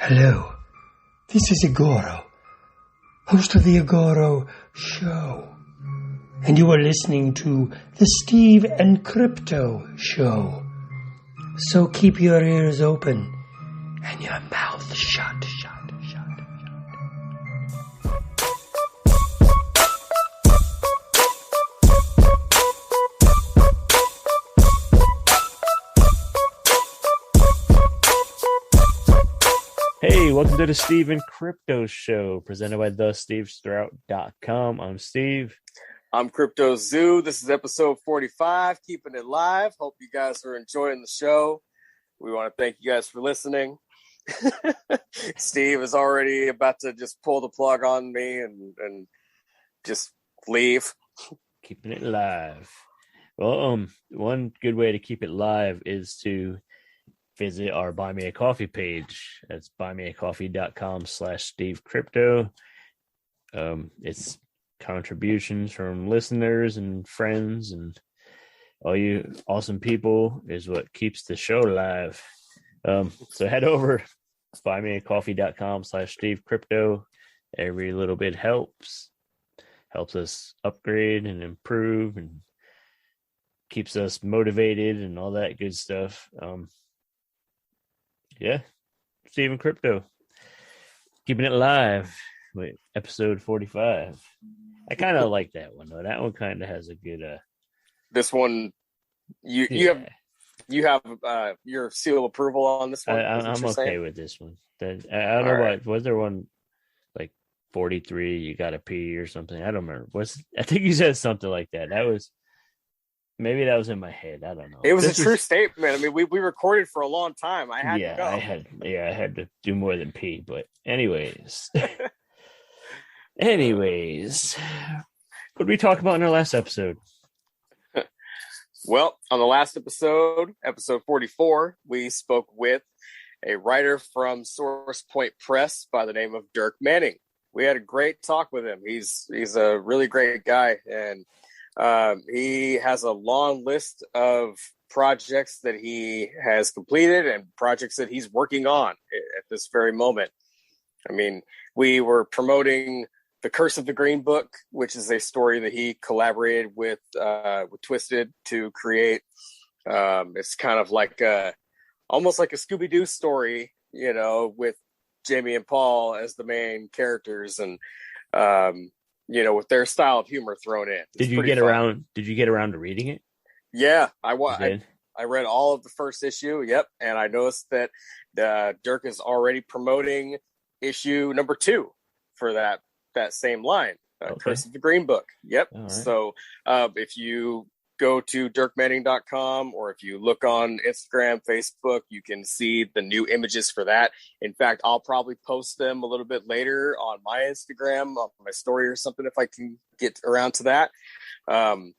Hello, this is Igoro, host of the Igoro Show, and you are listening to the Steve and Crypto Show. So keep your ears open and your mouth shut. Hey, welcome to the Steve and Crypto Show, presented by thestevestrout.com. I'm Steve. I'm Crypto Zoo. This is episode 45, keeping it live. Hope you guys are enjoying the show. We want to thank you guys for listening. Steve is already about to just pull the plug on me and just leave. Keeping it live. Well, one good way to keep it live is to visit our Buy Me a Coffee page. That's buymeacoffee.com/SteveCrypto. It's contributions from listeners and friends and all you awesome people is what keeps the show live. So head over buymeacoffee.com/SteveCrypto. Every little bit helps us upgrade and improve and keeps us motivated and all that good stuff. Yeah, Steve and Crypto, keeping it live. Wait, episode 45. I kind of like that one though. That one kind of has a good. This one, you have your seal of approval on this one. I'm okay with this one. I don't know what was there one like 43. You got to pee or something. I don't remember. I think you said something like that. Maybe that was in my head. I don't know. It was a true statement. I mean, we recorded for a long time. I had to go. I had to do more than pee. But anyways, what did we talk about in our last episode? Well, on the last episode 44, we spoke with a writer from Source Point Press by the name of Dirk Manning. We had a great talk with him. He's a really great guy, and he has a long list of projects that he has completed and projects that he's working on at this very moment. I mean, we were promoting The Curse of the Green Book, which is a story that he collaborated with Twisted to create. It's kind of like almost like a Scooby-Doo story, with Jamie and Paul as the main characters and with their style of humor thrown in. Did you get around to reading it? Yeah, I read all of the first issue. Yep. And I noticed that Dirk is already promoting issue number 2 for that same line, Curse of the Green Book. Yep. Right. So if you go to dirkmanning.com or if you look on Instagram, Facebook, you can see the new images for that. In fact, I'll probably post them a little bit later on my Instagram, on my story or something, if I can get around to that. The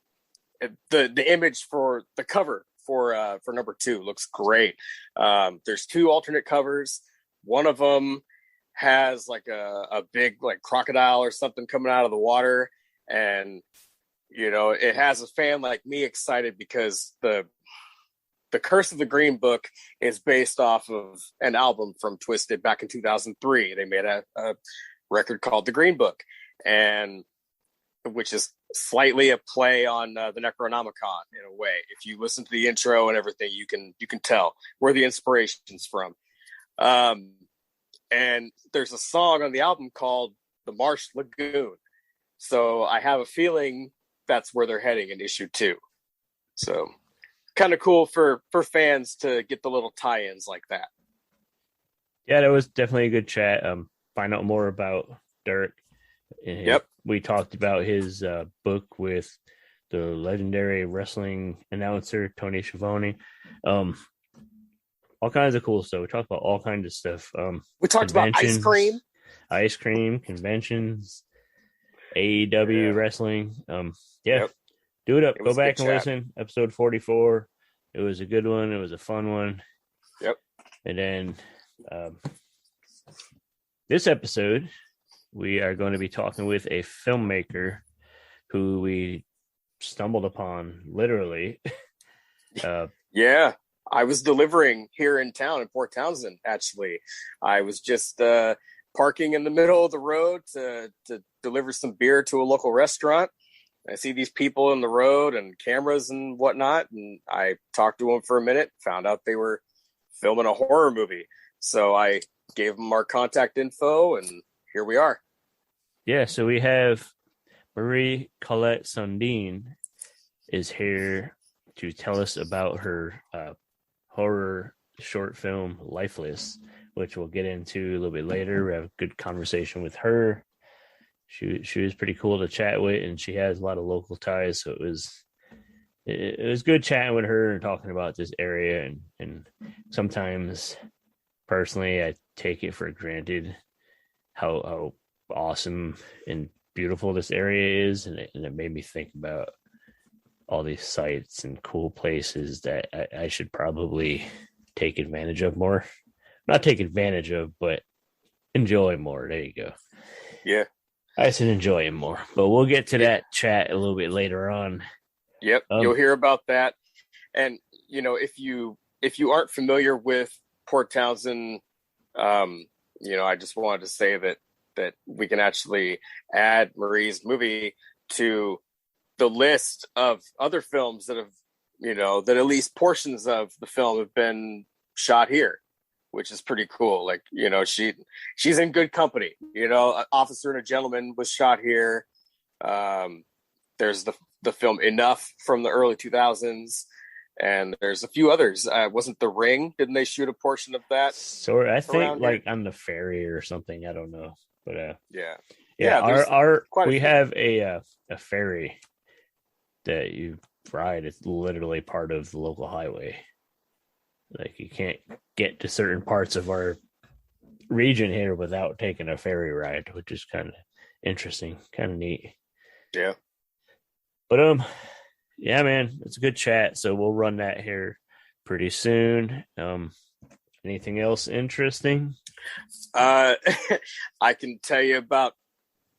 image for the cover for number 2 looks great. There's 2 alternate covers. One of them has like a big like crocodile or something coming out of the water, and it has a fan like me excited because the Curse of the Green Book is based off of an album from Twisted back in 2003. They made a record called The Green Book, and which is slightly a play on the Necronomicon in a way. If you listen to the intro and everything, you can tell where the inspiration's from. And there's a song on the album called The Marsh Lagoon. So I have a feeling that's where they're heading in issue 2. So kind of cool for fans to get the little tie-ins like that. Yeah, that was definitely a good chat. Find out more about Dirk. Yep. We talked about his book with the legendary wrestling announcer, Tony Schiavone. All kinds of cool stuff. We talked about all kinds of stuff. We talked about ice cream, conventions, AEW wrestling. Yep. Do it up. Go back and listen. Episode 44. It was a good one. It was a fun one. Yep. And then this episode, we are going to be talking with a filmmaker who we stumbled upon literally. Yeah. I was delivering here in town in Port Townsend. Actually, I was just parking in the middle of the road to deliver some beer to a local restaurant. I see these people in the road and cameras and whatnot, and I talked to them for a minute, found out they were filming a horror movie. So I gave them our contact info, and here we are. Yeah, so we have Marie Collette Sundeen is here to tell us about her horror short film, Lifeless, which we'll get into a little bit later. We have a good conversation with her. She was pretty cool to chat with, and she has a lot of local ties, so it was good chatting with her and talking about this area. And sometimes, personally, I take it for granted how awesome and beautiful this area is, and it made me think about all these sites and cool places that I should probably take advantage of more. Not take advantage of, but enjoy more. There you go. Yeah. I should enjoy him more, but we'll get to that chat a little bit later on. Yep, you'll hear about that. And if you aren't familiar with Port Townsend, I just wanted to say that we can actually add Marie's movie to the list of other films that have, that at least portions of the film have been shot here, which is pretty cool. Like, she's in good company. Officer and a Gentleman was shot here. There's the film Enough from the early 2000s, and there's a few others. Wasn't The Ring? Didn't they shoot a portion of that? So I think like on the ferry or something. I don't know, but yeah. We have a ferry that you ride. It's literally part of the local highway. Like, you can't get to certain parts of our region here without taking a ferry ride, which is kind of interesting, kind of neat. Yeah. But yeah, man, it's a good chat. So we'll run that here pretty soon. Anything else interesting? I can tell you about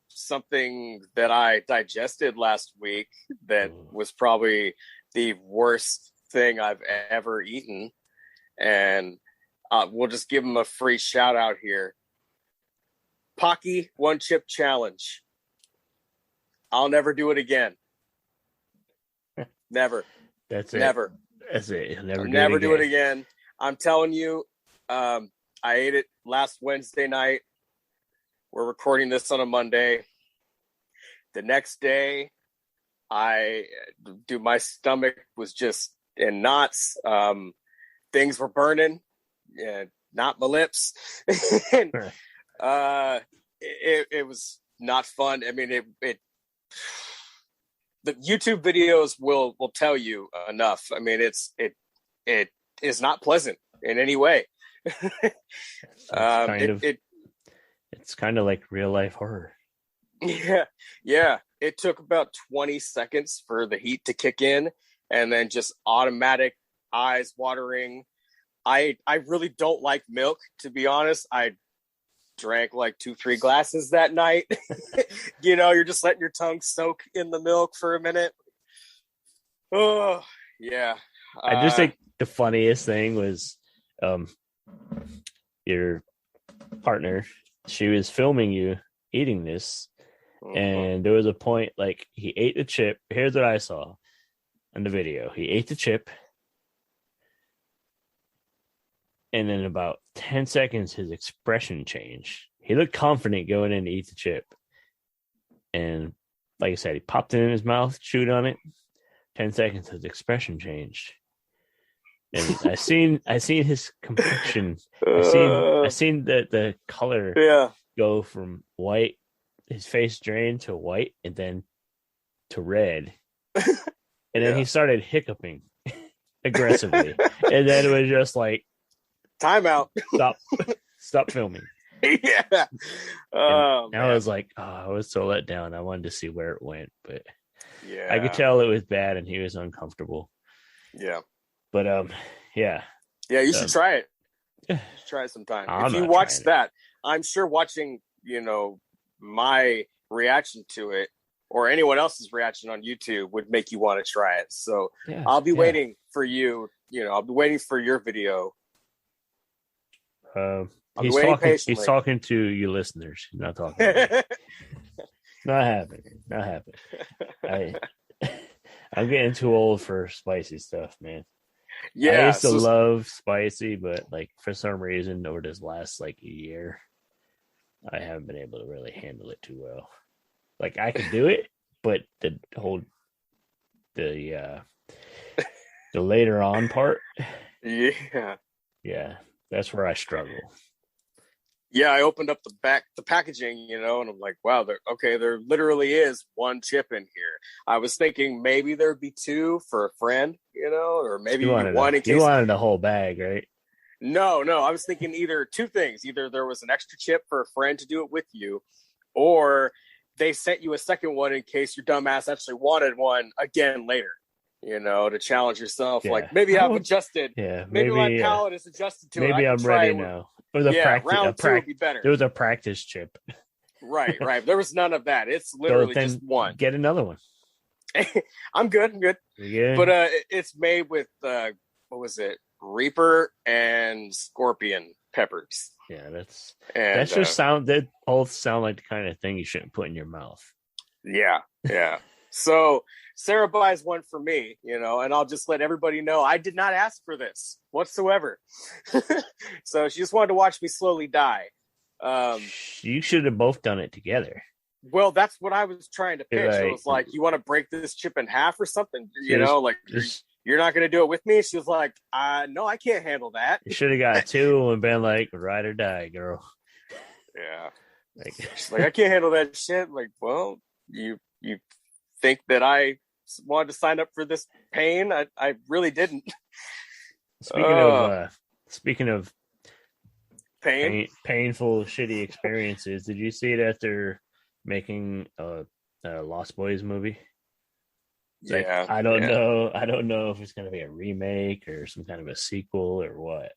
something that I digested last week that was probably the worst thing I've ever eaten. And we'll just give them a free shout out here. Pocky One Chip Challenge. I'll never do it again. Never. That's it. Never. That's it. I'll never do it again. I'm telling you, I ate it last Wednesday night. We're recording this on a Monday. The next day, my stomach was just in knots. Things were burning, not my lips. And, it was not fun. I mean, the YouTube videos will tell you enough. I mean, it is not pleasant in any way. It's kind of like real life horror. Yeah. It took about 20 seconds for the heat to kick in, and then just automatic eyes watering. I really don't like milk, to be honest. I drank like 2-3 glasses that night. You're just letting your tongue soak in the milk for a minute. Oh, yeah. I just think the funniest thing was your partner. She was filming you eating this, and there was a point, like, he ate the chip. Here's what I saw in the video. He ate the chip, and in about 10 seconds, his expression changed. He looked confident going in to eat the chip. And like I said, he popped it in his mouth, chewed on it. 10 seconds, his expression changed. And I seen his complexion. I seen the color go from white, his face drained to white, and then to red. And then he started hiccuping aggressively. And then it was just like, timeout. Stop filming. Yeah. I was like, I was so let down. I wanted to see where it went, but yeah, I could tell it was bad and he was uncomfortable. Yeah. But yeah. Yeah, you should try it. Try it sometime. If you watch that, I'm sure watching, my reaction to it, or anyone else's reaction on YouTube would make you want to try it. So Yeah, I'll be waiting for you. I'll be waiting for your video. He's talking to you listeners. He's not talking to me. Not happening. I'm getting too old for spicy stuff, man. Yeah, I used to love spicy, but like for some reason over this last like year, I haven't been able to really handle it too well. Like I could do it, but the later on part, yeah, that's where I struggle. Yeah, I opened up the packaging, and I'm like, wow, there literally is one chip in here. I was thinking maybe there'd be two for a friend, or maybe one in case. You wanted a whole bag, right? No, I was thinking either two things. Either there was an extra chip for a friend to do it with you, or they sent you a second one in case your dumbass actually wanted one again later, to challenge yourself. Yeah. Like maybe I've adjusted. Yeah, maybe my palate is adjusted to maybe it. Maybe I'm ready now. Or round two would be better. There was a practice chip. Right. There was none of that. It's literally just one. Get another one. I'm good. Yeah. But it's made with what was it? Reaper and Scorpion peppers. Yeah, that both sound like the kind of thing you shouldn't put in your mouth. Yeah. So Sarah buys one for me, and I'll just let everybody know I did not ask for this whatsoever. So she just wanted to watch me slowly die. You should have both done it together. Well, that's what I was trying to pitch. It was like, you want to break this chip in half or something? You're not going to do it with me? She was like, no, I can't handle that. You should have got two and been like, ride or die, girl. Yeah. She's like, I can't handle that shit. Like, well, you think that I wanted to sign up for this pain? I really didn't. Speaking of painful, shitty experiences, did you see that they're making a Lost Boys movie? Yeah, I don't know if it's going to be a remake or some kind of a sequel or what.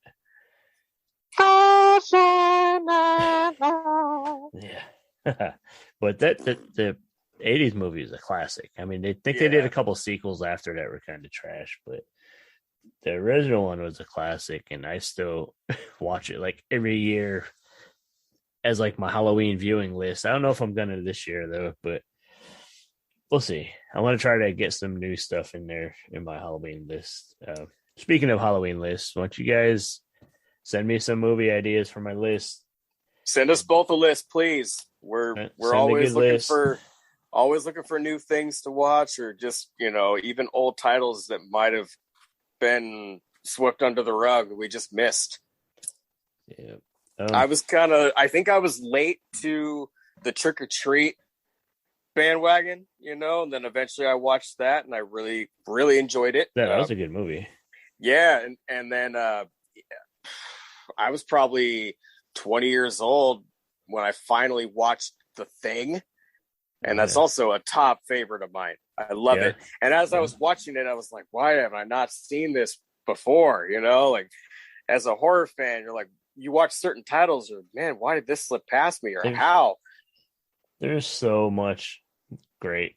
Yeah, but the 80s movie is a classic. I mean, they did a couple sequels after that were kind of trash, but the original one was a classic, and I still watch it like every year as like my Halloween viewing list. I don't know if I'm gonna this year though, but we'll see. I want to try to get some new stuff in there in my Halloween list. Speaking of Halloween lists, why don't you guys send me some movie ideas for my list? Send us both a list, please. We're always looking for new things to watch, or just even old titles that might have been swept under the rug we just missed. Yeah, I think I was late to the Trick or Treat bandwagon, and then eventually I watched that and I really, really enjoyed it. That was a good movie. Yeah, and then I was probably 20 years old when I finally watched The Thing, and that's also a top favorite of mine. I love it. And as I was watching it, I was like, why have I not seen this before? Like as a horror fan, you're like, you watch certain titles, or man, why did this slip past me, or how? There's so much great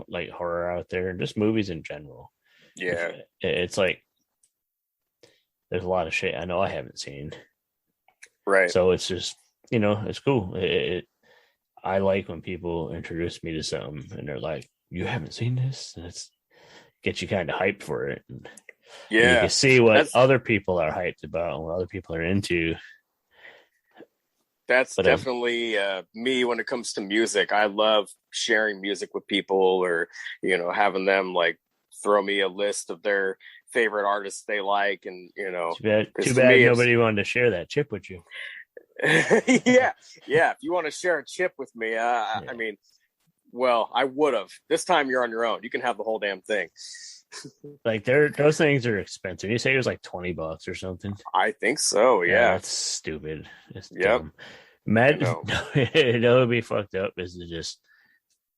like horror out there, and just movies in general. Yeah, it's like there's a lot of shit I know I haven't seen. Right. So it's just it's cool. I like when people introduce me to something and they're like, "You haven't seen this," and it's gets you kind of hyped for it. And you can see what other people are hyped about and what other people are into. That's definitely me when it comes to music. I love sharing music with people, or having them like throw me a list of their favorite artists they like, and too bad nobody wanted to share that chip with you. yeah. If you want to share a chip with me, I mean, well, I would have. This time you're on your own. You can have the whole damn thing. Like those things are expensive. You say it was like $20 or something. I think so. Yeah, that's stupid. It's dumb. Matt, it would be fucked up. Is to just,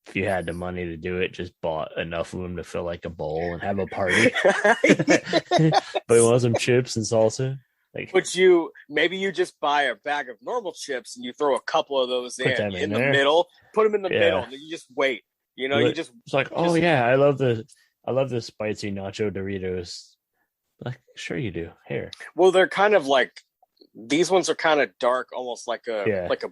if you had the money to do it, just bought enough of them to fill like a bowl and have a party. But you want some chips and salsa? Like, but maybe you just buy a bag of normal chips and you throw a couple of those in the middle, put them in the middle, and then you just wait. It's like, oh yeah, I love the spicy nacho Doritos. Like, sure you do. Here. Well, they're kind of like, these ones are kind of dark, almost like a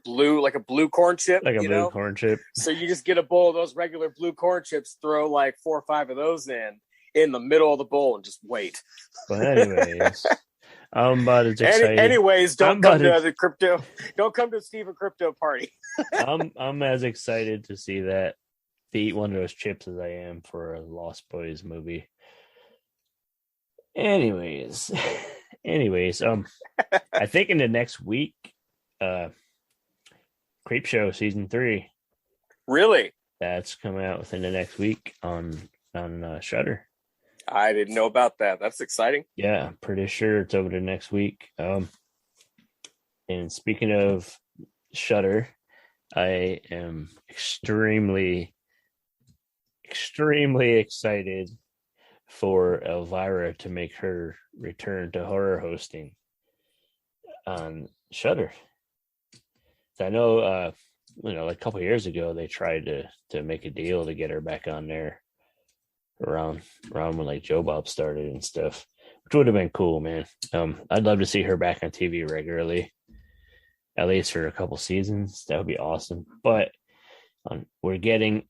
blue corn chip. Like a blue corn chip. So you just get a bowl of those regular blue corn chips, throw like 4 or 5 of those in the middle of the bowl, and just wait. But anyways, I'm about as excited. Anyways, don't come to the Stephen Crypto party. I'm as excited to see that, to eat one of those chips, as I am for a Lost Boys movie. Anyways, I think in the next week, Creep Show season 3. Really? That's coming out within the next week on Shudder. I didn't know about that. That's exciting. Yeah, I'm pretty sure it's over the next week. And speaking of Shudder, I am extremely excited for Elvira to make her return to horror hosting on Shudder. I know, like a couple of years ago, they tried to make a deal to get her back on there around when like Joe Bob started and stuff, which would have been cool, man. I'd love to see her back on TV regularly, at least for a couple seasons. That would be awesome. But we're getting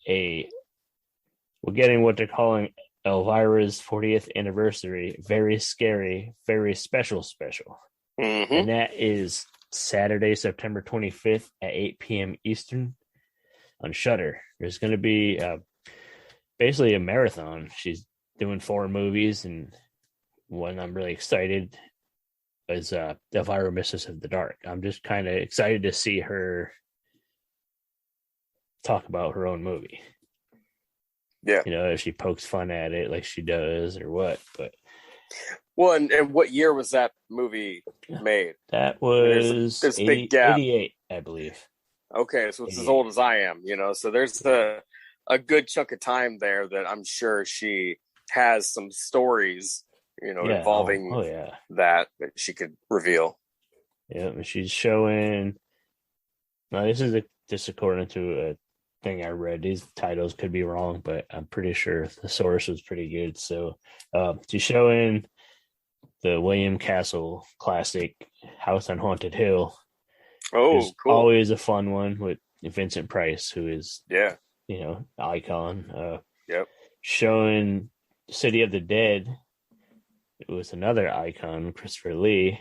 what they're calling Elvira's 40th anniversary, very scary, very special. Mm-hmm. And that is Saturday, September 25th at 8 p.m. Eastern on Shudder. There's going to be basically a marathon. She's doing 4 movies, and one I'm really excited is Elvira Mistress of the Dark. I'm just kind of excited to see her talk about her own movie. Yeah. If she pokes fun at it like she does or what. But well, and what year was that movie made? That was there's a big gap. 88, I believe. Okay, so it's as old as I am, so there's a good chunk of time there that I'm sure she has some stories, involving that she could reveal. Yeah, she's showing. Now, this is just according to a thing I read. These titles could be wrong, but I'm pretty sure the source was pretty good. So she's showing the William Castle classic House on Haunted Hill. Oh, cool. Always a fun one with Vincent Price, who is icon. Yep. Showing City of the Dead. It was another icon, Christopher Lee.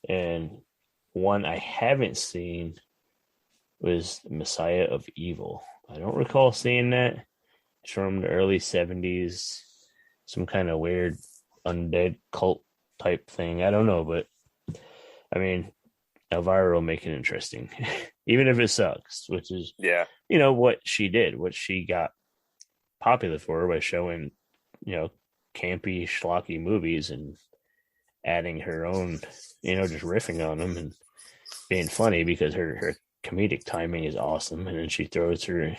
And one I haven't seen was Messiah of Evil. I don't recall seeing that. It's from the early 70s. Some kind of weird undead cult type thing. I don't know, but I mean, Elvira will make it interesting. Even if it sucks, which is what she did, what she got popular for by showing, campy, schlocky movies and adding her own, just riffing on them and being funny because her comedic timing is awesome. And then she throws her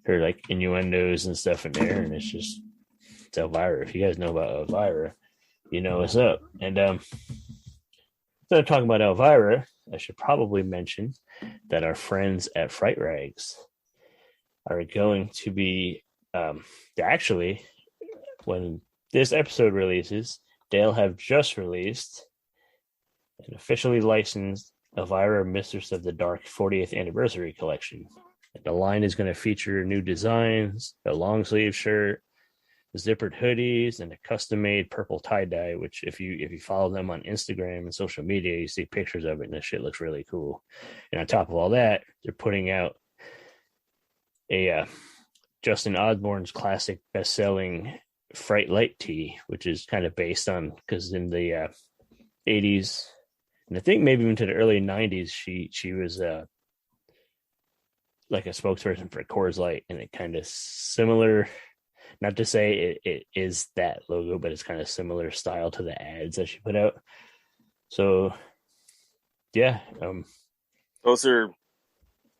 like innuendos and stuff in there, and it's Elvira. If you guys know about Elvira, you know what's up. And instead of talking about Elvira, I should probably mention that our friends at Fright Rags are going to be actually, when this episode releases, they'll have just released an officially licensed Elvira Mistress of the Dark 40th Anniversary Collection. The line is going to feature new designs, a long sleeve shirt, zippered hoodies, and a custom-made purple tie-dye, which if you follow them on Instagram and social media, you see pictures of it, and this shit looks really cool. And on top of all that, they're putting out a Justin Osborne's classic best-selling Fright Light tee, which is kind of based on, because in the 80s, and I think maybe into the early 90s, she was like a spokesperson for Coors Light, and it kind of similar. Not to say it is that logo, but it's kind of similar style to the ads that she put out. So, yeah. Those are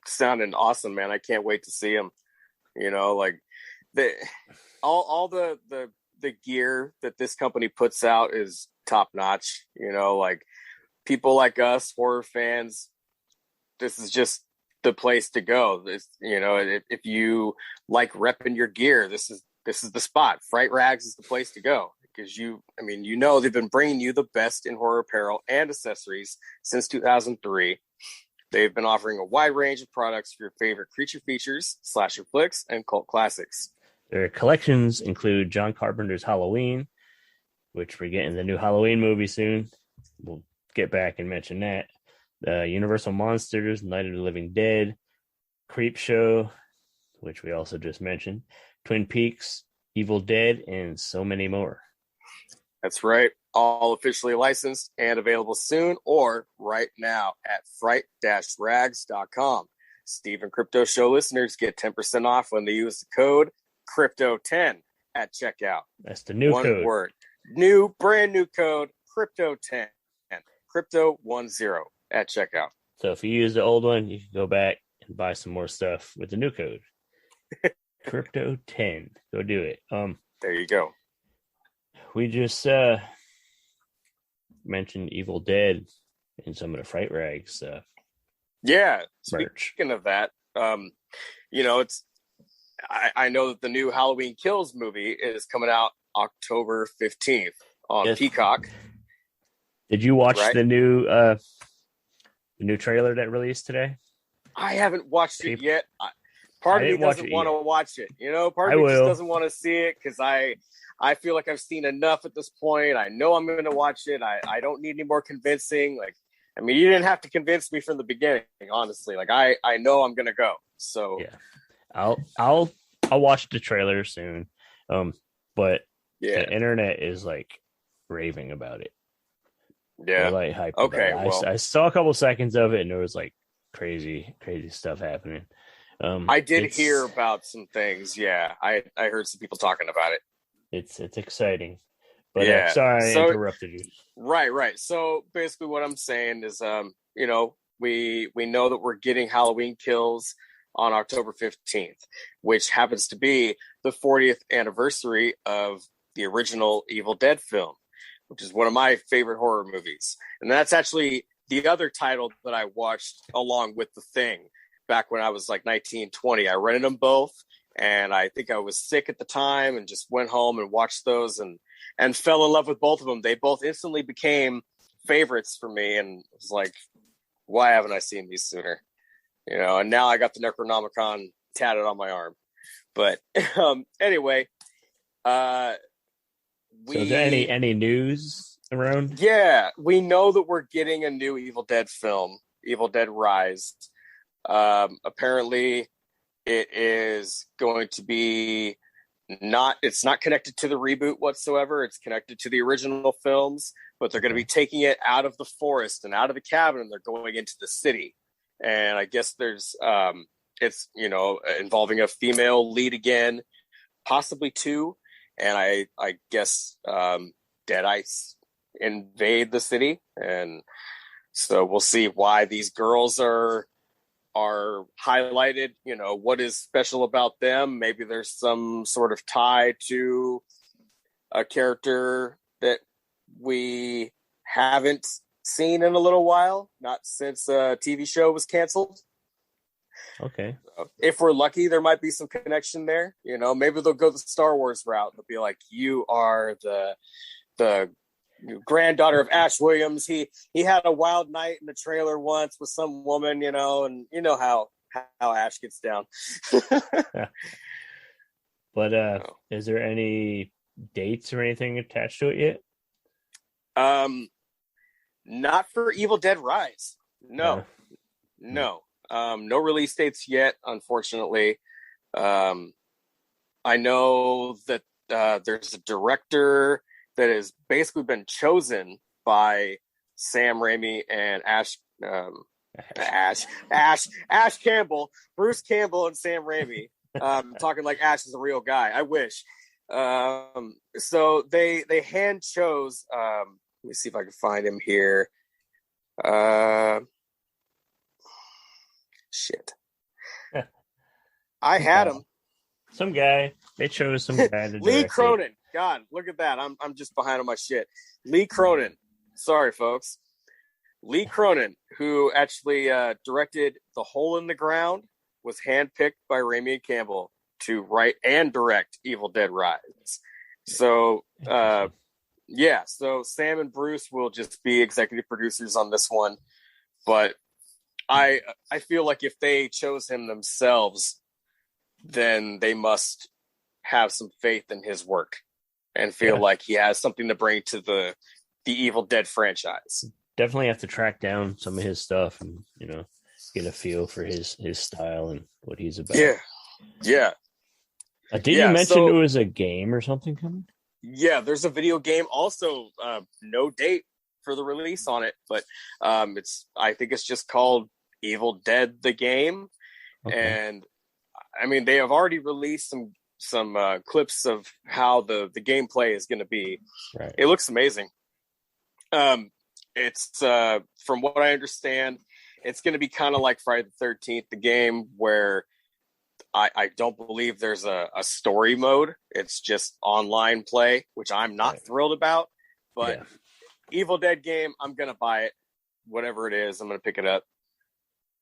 sounding awesome, man. I can't wait to see them. Like all the the gear that this company puts out is top notch. Like people like us, horror fans, this is just the place to go. If you like repping your gear, this is the spot. Fright Rags is the place to go, because they've been bringing you the best in horror apparel and accessories since 2003. They've been offering a wide range of products for your favorite creature features, slasher flicks, and cult classics. Their collections include John Carpenter's Halloween, which we're getting the new Halloween movie soon. We'll get back and mention that. The Universal Monsters, Night of the Living Dead, Creep Show, which we also just mentioned, Twin Peaks, Evil Dead, and so many more. That's right. All officially licensed and available soon or right now at fright-rags.com. Steve and Crypto Show listeners get 10% off when they use the code Crypto10 at checkout. That's the new code. One word. Brand new code, Crypto10. Crypto10 at checkout. So if you use the old one, you can go back and buy some more stuff with the new code. Crypto10. Go do it. There you go. We just mentioned Evil Dead and some of the Fright Rags stuff. Yeah. Merch. Speaking of that, it's I know that the new Halloween Kills movie is coming out October 15th on Peacock. Did you watch the new trailer that released today? I haven't watched it yet. Part of me doesn't want to watch it. Part of me just doesn't want to see it because I feel like I've seen enough at this point. I know I'm going to watch it. I don't need any more convincing. You didn't have to convince me from the beginning, honestly. I know I'm going to go. So yeah, I'll watch the trailer soon. But the internet is raving about it. Yeah. They're hyped okay. About it. I saw a couple seconds of it and there was crazy stuff happening. I did hear about some things. Yeah. I heard some people talking about it. It's exciting. But sorry I interrupted you. Right. So basically what I'm saying is, we know that we're getting Halloween Kills on October 15th, which happens to be the 40th anniversary of the original Evil Dead film, which is one of my favorite horror movies. And that's actually the other title that I watched along with The Thing back when I was 19, 20. I rented them both, and I think I was sick at the time and just went home and watched those and fell in love with both of them. They both instantly became favorites for me, and it was like, why haven't I seen these sooner? And now I got the Necronomicon tatted on my arm. But anyway, so is there any news around? Yeah, we know that we're getting a new Evil Dead film, Evil Dead Rise. Apparently it is going to be it's not connected to the reboot whatsoever. It's connected to the original films, but they're going to be taking it out of the forest and out of the cabin, and they're going into the city. And I guess there's it's involving a female lead again, possibly two. And I guess Deadites invade the city, and so we'll see why these girls are highlighted. What is special about them? Maybe there's some sort of tie to a character that we haven't seen in a little while, not since a TV show was canceled. Okay. If we're lucky, there might be some connection there. Maybe they'll go the Star Wars route. They'll be like, you are the granddaughter of Ash Williams. He had a wild night in the trailer once with some woman, and you know how Ash gets down. But is there any dates or anything attached to it yet? Not for Evil Dead Rise. No. No release dates yet, unfortunately. I know that there's a director that has basically been chosen by Sam Raimi and Ash Campbell, Bruce Campbell, and Sam Raimi. Talking like Ash is a real guy. I wish. So they hand chose. Let me see if I can find him here. Shit. I had him. Some guy. They chose some guy to Lee direct Cronin. God, look at that. I'm just behind on my shit. Lee Cronin. Sorry, folks. Lee Cronin, who actually directed The Hole in the Ground, was handpicked by Raimi and Campbell to write and direct Evil Dead Rise. So, so Sam and Bruce will just be executive producers on this one. But I feel like if they chose him themselves, then they must have some faith in his work and feel like he has something to bring to the Evil Dead franchise. Definitely have to track down some of his stuff and, get a feel for his style and what he's about. Yeah. Did you mention it was a game or something coming? Yeah, there's a video game. Also, no date for the release on it, but I think it's just called Evil Dead the Game. Okay. And I mean, they have already released some clips of how the gameplay is going to be. Right. It looks amazing. It's from what I understand, it's going to be kind of like Friday the 13th, the game, where I don't believe there's a story mode. It's just online play, which I'm not thrilled about. But Evil Dead game, I'm going to buy it. Whatever it is, I'm going to pick it up.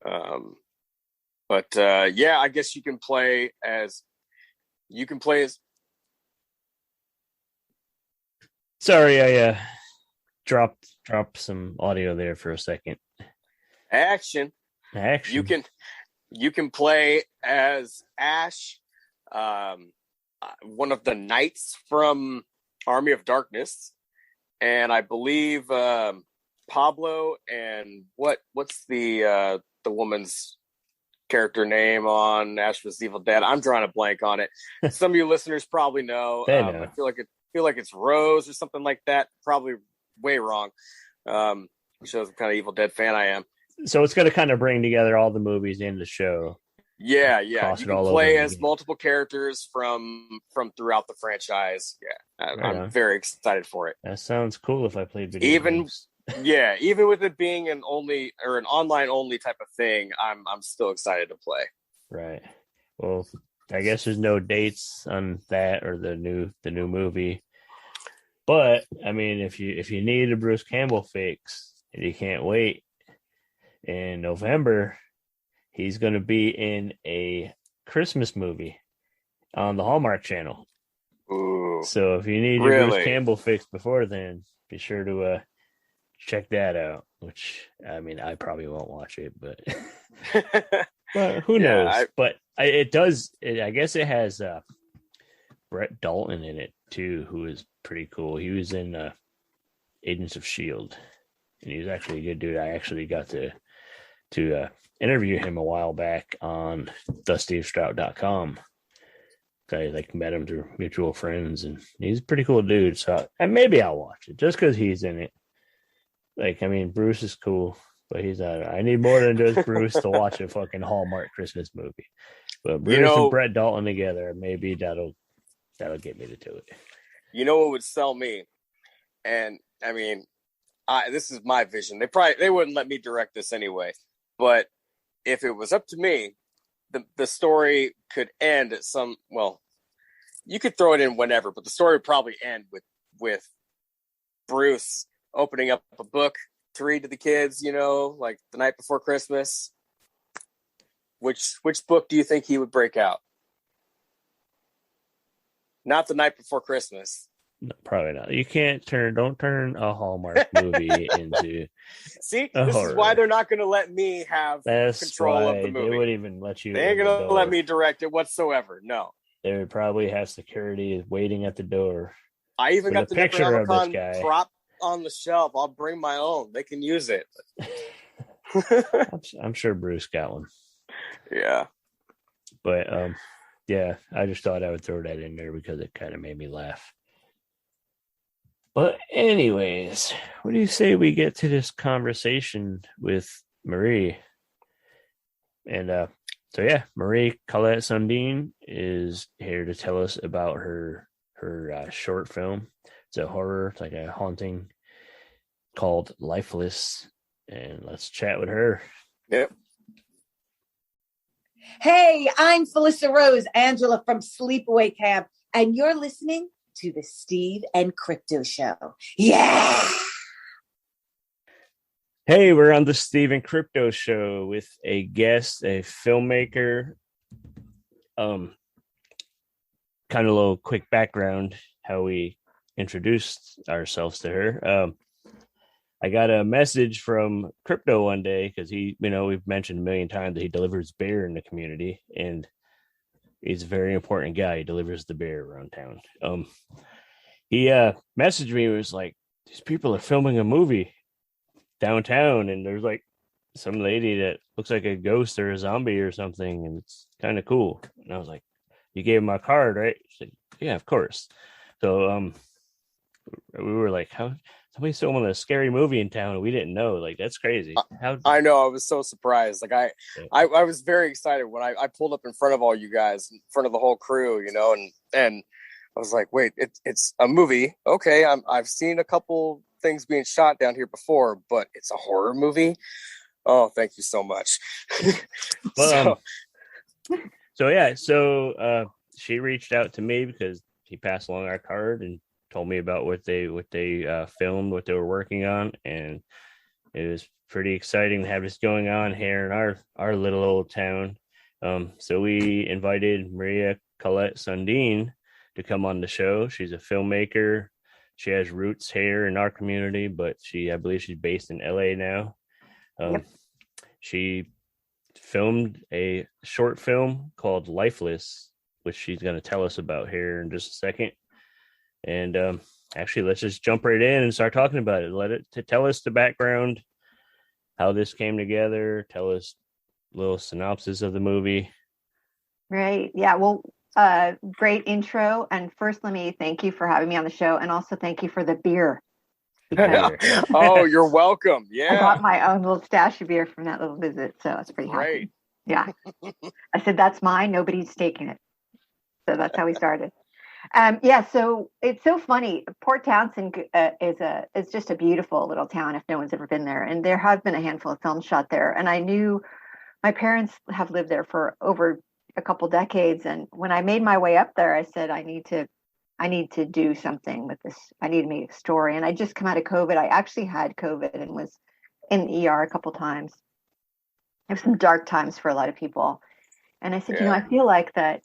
I guess you can play as... Sorry, I dropped some audio there for a second. Action. You can play as Ash, one of the knights from Army of Darkness, and I believe Pablo and what's the woman's character name on Ash vs. Evil Dead? I'm drawing a blank on it. Some of you listeners probably know. I feel like it's Rose or something like that. Probably way wrong. Shows what kind of Evil Dead fan I am. So it's going to kind of bring together all the movies in the show. Yeah. You can play as multiple characters from throughout the franchise. Yeah, I'm very excited for it. That sounds cool. If I played video games. Even with it being an online only type of thing, I'm still excited to play. Right. Well, I guess there's no dates on that or the new movie. But I mean, if you need a Bruce Campbell fix and you can't wait, in November, he's going to be in a Christmas movie on the Hallmark Channel. Ooh, so if you need your Bruce Campbell fix before then, be sure to check that out. Which, I mean, I probably won't watch it, but well, who knows? But it does. I guess it has Brett Dalton in it too, who is pretty cool. He was in Agents of S.H.I.E.L.D. and he's actually a good dude. I actually got to interview him a while back on thestevestrout.com. I met him through mutual friends, and he's a pretty cool dude. So maybe I'll watch it just because he's in it. Bruce is cool, but he's not. I need more than just Bruce to watch a fucking Hallmark Christmas movie. But Bruce and Brett Dalton together, maybe that'll get me to do it. You know what would sell me? And I mean, this is my vision. They wouldn't let me direct this anyway. But if it was up to me, the story could end at some. Well, you could throw it in whenever, but the story would probably end with Bruce opening up a book to read to the kids. Like the night before Christmas. Which book do you think he would break out? Not the night before Christmas. No, probably not. You can't don't turn a Hallmark movie into. See, this is why they're not going to let me have control of the movie. They wouldn't even let you. They ain't going to let me direct it whatsoever. No. They would probably have security waiting at the door. I even got the Necronomicon prop on the shelf. I'll bring my own. They can use it. I'm sure Bruce got one. Yeah. But I just thought I would throw that in there because it kind of made me laugh. But anyways, what do you say we get to this conversation with Marie? And Marie Collette Sundeen is here to tell us about her short film. It's a horror, it's like a haunting called Lifeless. And let's chat with her. Yep. Hey, I'm Felissa Rose, Angela from Sleepaway Camp, and you're listening to the Steve and Crypto Show. Yeah! Hey, we're on the Steve and Crypto Show with a guest, a filmmaker. Kind of a little quick background, how we introduced ourselves to her. I got a message from Crypto one day because we've mentioned a million times that he delivers beer in the community, and he's a very important guy. He delivers the beer around town. He messaged me. It was like, these people are filming a movie downtown, and there's like some lady that looks like a ghost or a zombie or something, and it's kind of cool. And I was like, you gave him my card, right? She's like, yeah, of course. So we were like, how somebody's filming a scary movie in town and we didn't know? Like, that's crazy. I know, I was so surprised. Like I was very excited when I pulled up in front of all you guys, in front of the whole crew, and I was like, wait, it's a movie. Okay, I've seen a couple things being shot down here before, but it's a horror movie. Oh, thank you so much. Well, so she reached out to me because he passed along our card and told me about what they filmed, what they were working on, and it was pretty exciting to have this going on here in our little old town. So we invited Maria Collette Sundeen to come on the show. She's a filmmaker. She has roots here in our community, but I believe she's based in LA now. Yep. She filmed a short film called Lifeless, which she's going to tell us about here in just a second. And actually, let's just jump right in and start talking about it. Tell us the background, how this came together. Tell us a little synopsis of the movie. Right. Yeah. Well, great intro. And first, let me thank you for having me on the show, and also thank you for the beer. Oh, you're welcome. Yeah. I got my own little stash of beer from that little visit, so I was pretty happy. Great. Yeah. I said, that's mine. Nobody's taking it. So that's how we started. So it's so funny. Port Townsend is just a beautiful little town if no one's ever been there. And there have been a handful of films shot there. And I knew my parents have lived there for over a couple decades. And when I made my way up there, I said, I need to do something with this. I need to make a story. And I just come out of COVID. I actually had COVID and was in the ER a couple times. It was some dark times for a lot of people. And I said, I feel like that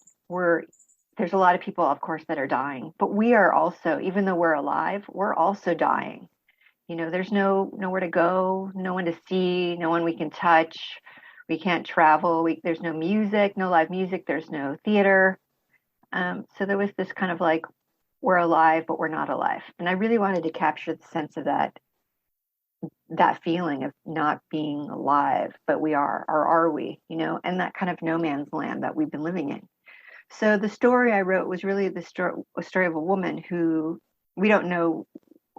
there's a lot of people, of course, that are dying, but we are also, even though we're alive, we're also dying. There's nowhere to go, no one to see, no one we can touch. We can't travel. There's no music, no live music. There's no theater. So there was this kind of like, we're alive, but we're not alive. And I really wanted to capture the sense of that feeling of not being alive, but we are, or are we, and that kind of no man's land that we've been living in. So the story I wrote was really a story of a woman who we don't know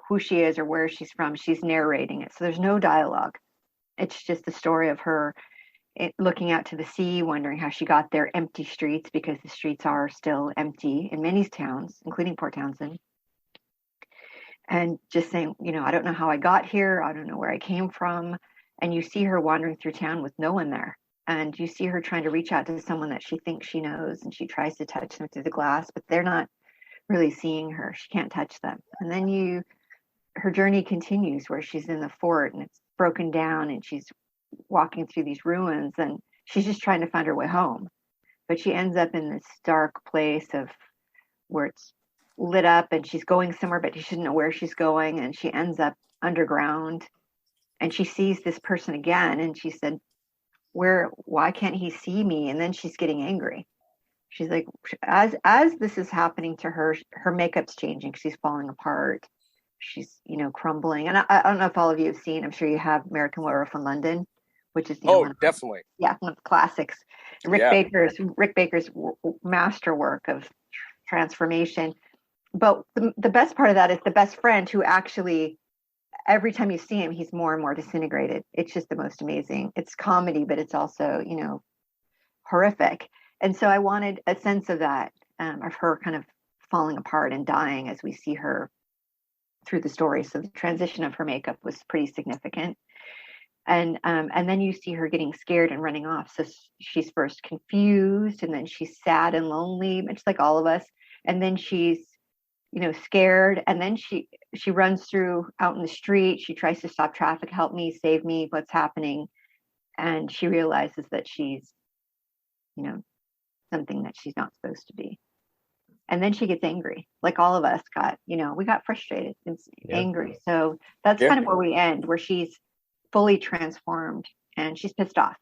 who she is or where she's from. She's narrating it. So there's no dialogue. It's just the story of her looking out to the sea, wondering how she got there, empty streets, because the streets are still empty in many towns, including Port Townsend. And just saying, I don't know how I got here. I don't know where I came from. And you see her wandering through town with no one there. And you see her trying to reach out to someone that she thinks she knows, and she tries to touch them through the glass, but they're not really seeing her. She can't touch them. And then her journey continues where she's in the fort and it's broken down and she's walking through these ruins and she's just trying to find her way home. But she ends up in this dark place where it's lit up and she's going somewhere, but she doesn't know where she's going. And she ends up underground and she sees this person again. And she said, why can't he see me? And then she's getting angry. She's like, as this is happening to her, her makeup's changing. She's falling apart. She's, crumbling. And I don't know if all of you have seen, I'm sure you have, American Werewolf in London, which is definitely. Yeah, one of the classics. Rick Baker's masterwork of transformation. But the best part of that is the best friend who actually, every time you see him, he's more and more disintegrated. It's just the most amazing. It's comedy, but it's also, horrific. And so I wanted a sense of that, of her kind of falling apart and dying as we see her through the story. So the transition of her makeup was pretty significant. And then you see her getting scared and running off. So she's first confused, and then she's sad and lonely, much like all of us. And then she's, scared. And then she runs through out in the street. She tries to stop traffic, help me, save me, what's happening. And she realizes that she's, something that she's not supposed to be. And then she gets angry, like all of us got, we got frustrated and angry. So that's kind of where we end, where she's fully transformed and she's pissed off.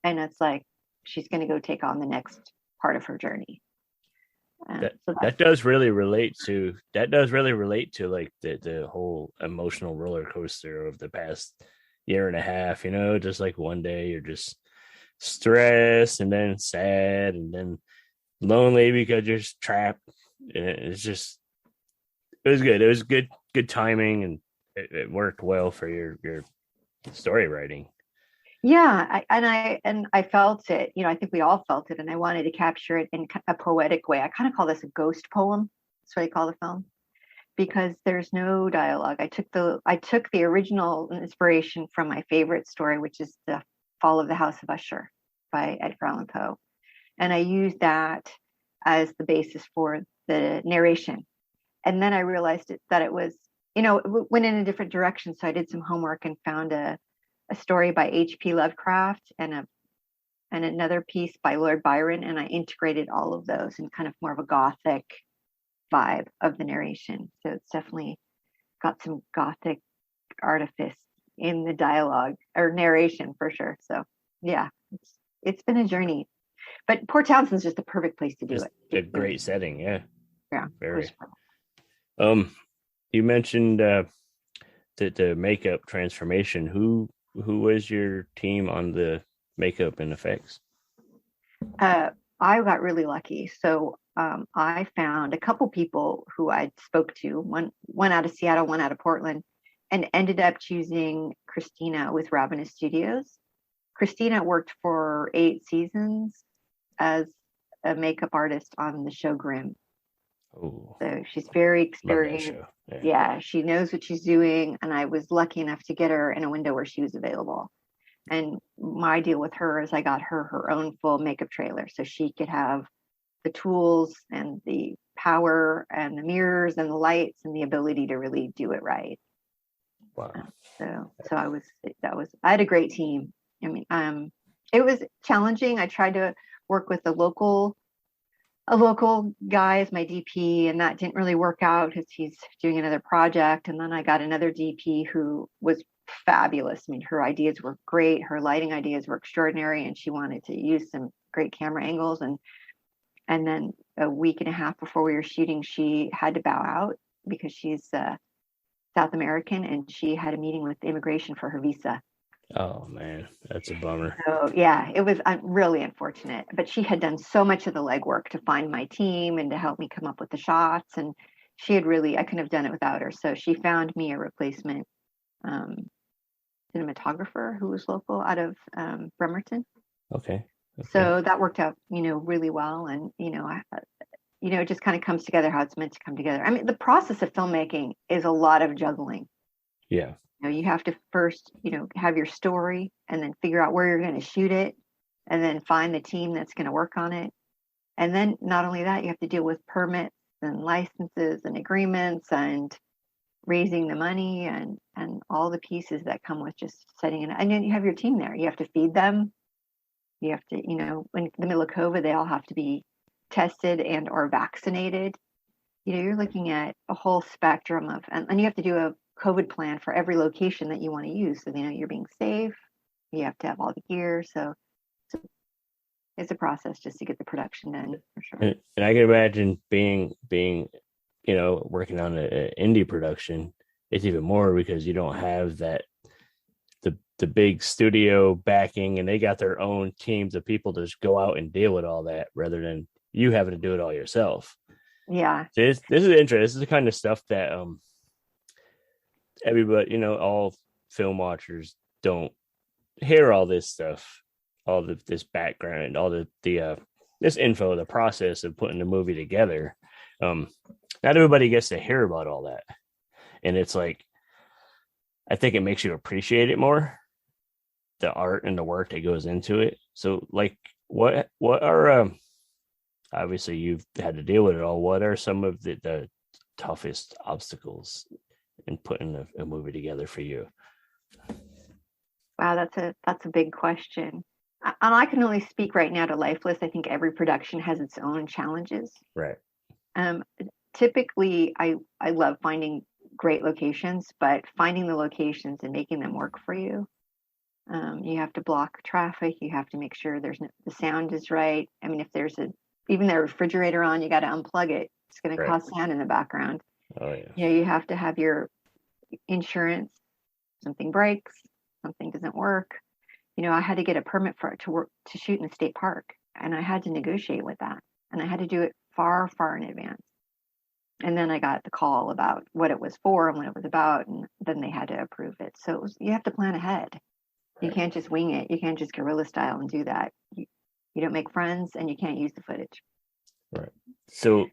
And it's like, she's going to go take on the next part of her journey. That does really relate to like the whole emotional roller coaster of the past year and a half, just like one day you're just stressed and then sad and then lonely because you're just trapped. And it was good. It was good timing, and it worked well for your story writing. Yeah, I felt it. I think we all felt it, and I wanted to capture it in a poetic way. I kind of call this a ghost poem. That's what I call the film, because there's no dialogue. I took the original inspiration from my favorite story, which is The Fall of the House of Usher by Edgar Allan Poe, and I used that as the basis for the narration. And then I realized that it was, it went in a different direction. So I did some homework and found a story by H.P. Lovecraft and another piece by Lord Byron, and I integrated all of those in kind of more of a gothic vibe of the narration. So it's definitely got some gothic artifice in the dialogue or narration for sure. So yeah, it's been a journey, but Port Townsend's just the perfect place to do it. A great setting, yeah. Yeah, very. You mentioned the makeup transformation. Who was your team on the makeup and effects? I got really lucky. So I found a couple people who I spoke to, one out of Seattle, one out of Portland, and ended up choosing Christina with Ravenous Studios. Christina worked for 8 seasons as a makeup artist on the show Grimm. Oh, so she's very experienced. Yeah, she knows what she's doing, and I was lucky enough to get her in a window where she was available. And my deal with her is I got her own full makeup trailer, so she could have the tools and the power and the mirrors and the lights and the ability to really do it right. Wow. So I had a great team. I mean, it was challenging. I tried to work with a local guy as my DP, and that didn't really work out because he's doing another project. And then I got another DP who was fabulous. I mean, her ideas were great. Her lighting ideas were extraordinary, and she wanted to use some great camera angles. And then a week and a half before we were shooting, she had to bow out because she's South American, and she had a meeting with immigration for her visa. Oh man, that's a bummer. So yeah, it was really unfortunate, but she had done so much of the legwork to find my team and to help me come up with the shots, and I couldn't have done it without her. So she found me a replacement cinematographer who was local out of Bremerton. Okay. So that worked out, really well, and it just kind of comes together how it's meant to come together. I mean, the process of filmmaking is a lot of juggling. Yeah. You have to first, have your story and then figure out where you're going to shoot it and then find the team that's going to work on it. And then not only that, you have to deal with permits and licenses and agreements and raising the money and all the pieces that come with just setting it. And then you have your team there. You have to feed them. You have to, in the middle of COVID, they all have to be tested and or vaccinated. You're looking at a whole spectrum of, and you have to do a COVID plan for every location that you want to use. So, you're being safe. You have to have all the gear. So it's a process just to get the production done for sure. And I can imagine being, working on an indie production, it's even more because you don't have that, the big studio backing, and they got their own teams of people to just go out and deal with all that rather than you having to do it all yourself. Yeah. So this is interesting. This is the kind of stuff that, everybody, all film watchers don't hear all this stuff, all this background, all this info, the process of putting the movie together. Not everybody gets to hear about all that, and it's like, I think it makes you appreciate it more, the art and the work that goes into it. So, like, what are obviously you've had to deal with it all. What are some of the toughest obstacles in putting a movie together for you? Wow, that's a big question. And I can only speak right now to Lifeless. I think every production has its own challenges. Right. Um, Typically, I love finding great locations, but finding the locations and making them work for you. You have to block traffic. You have to make sure the sound is right. I mean, if there's even the refrigerator on, you got to unplug it. It's going to cause sound in the background. Oh yeah. You know, you have to have your insurance. Something breaks, something doesn't work. You know, I had to get a permit for it to shoot in the state park, and I had to negotiate with that, and I had to do it far, far in advance. And then I got the call about what it was for and what it was about, and then they had to approve it. So you have to plan ahead. You Right. can't just wing it. You can't just guerrilla style and do that. You don't make friends, and you can't use the footage. Right. So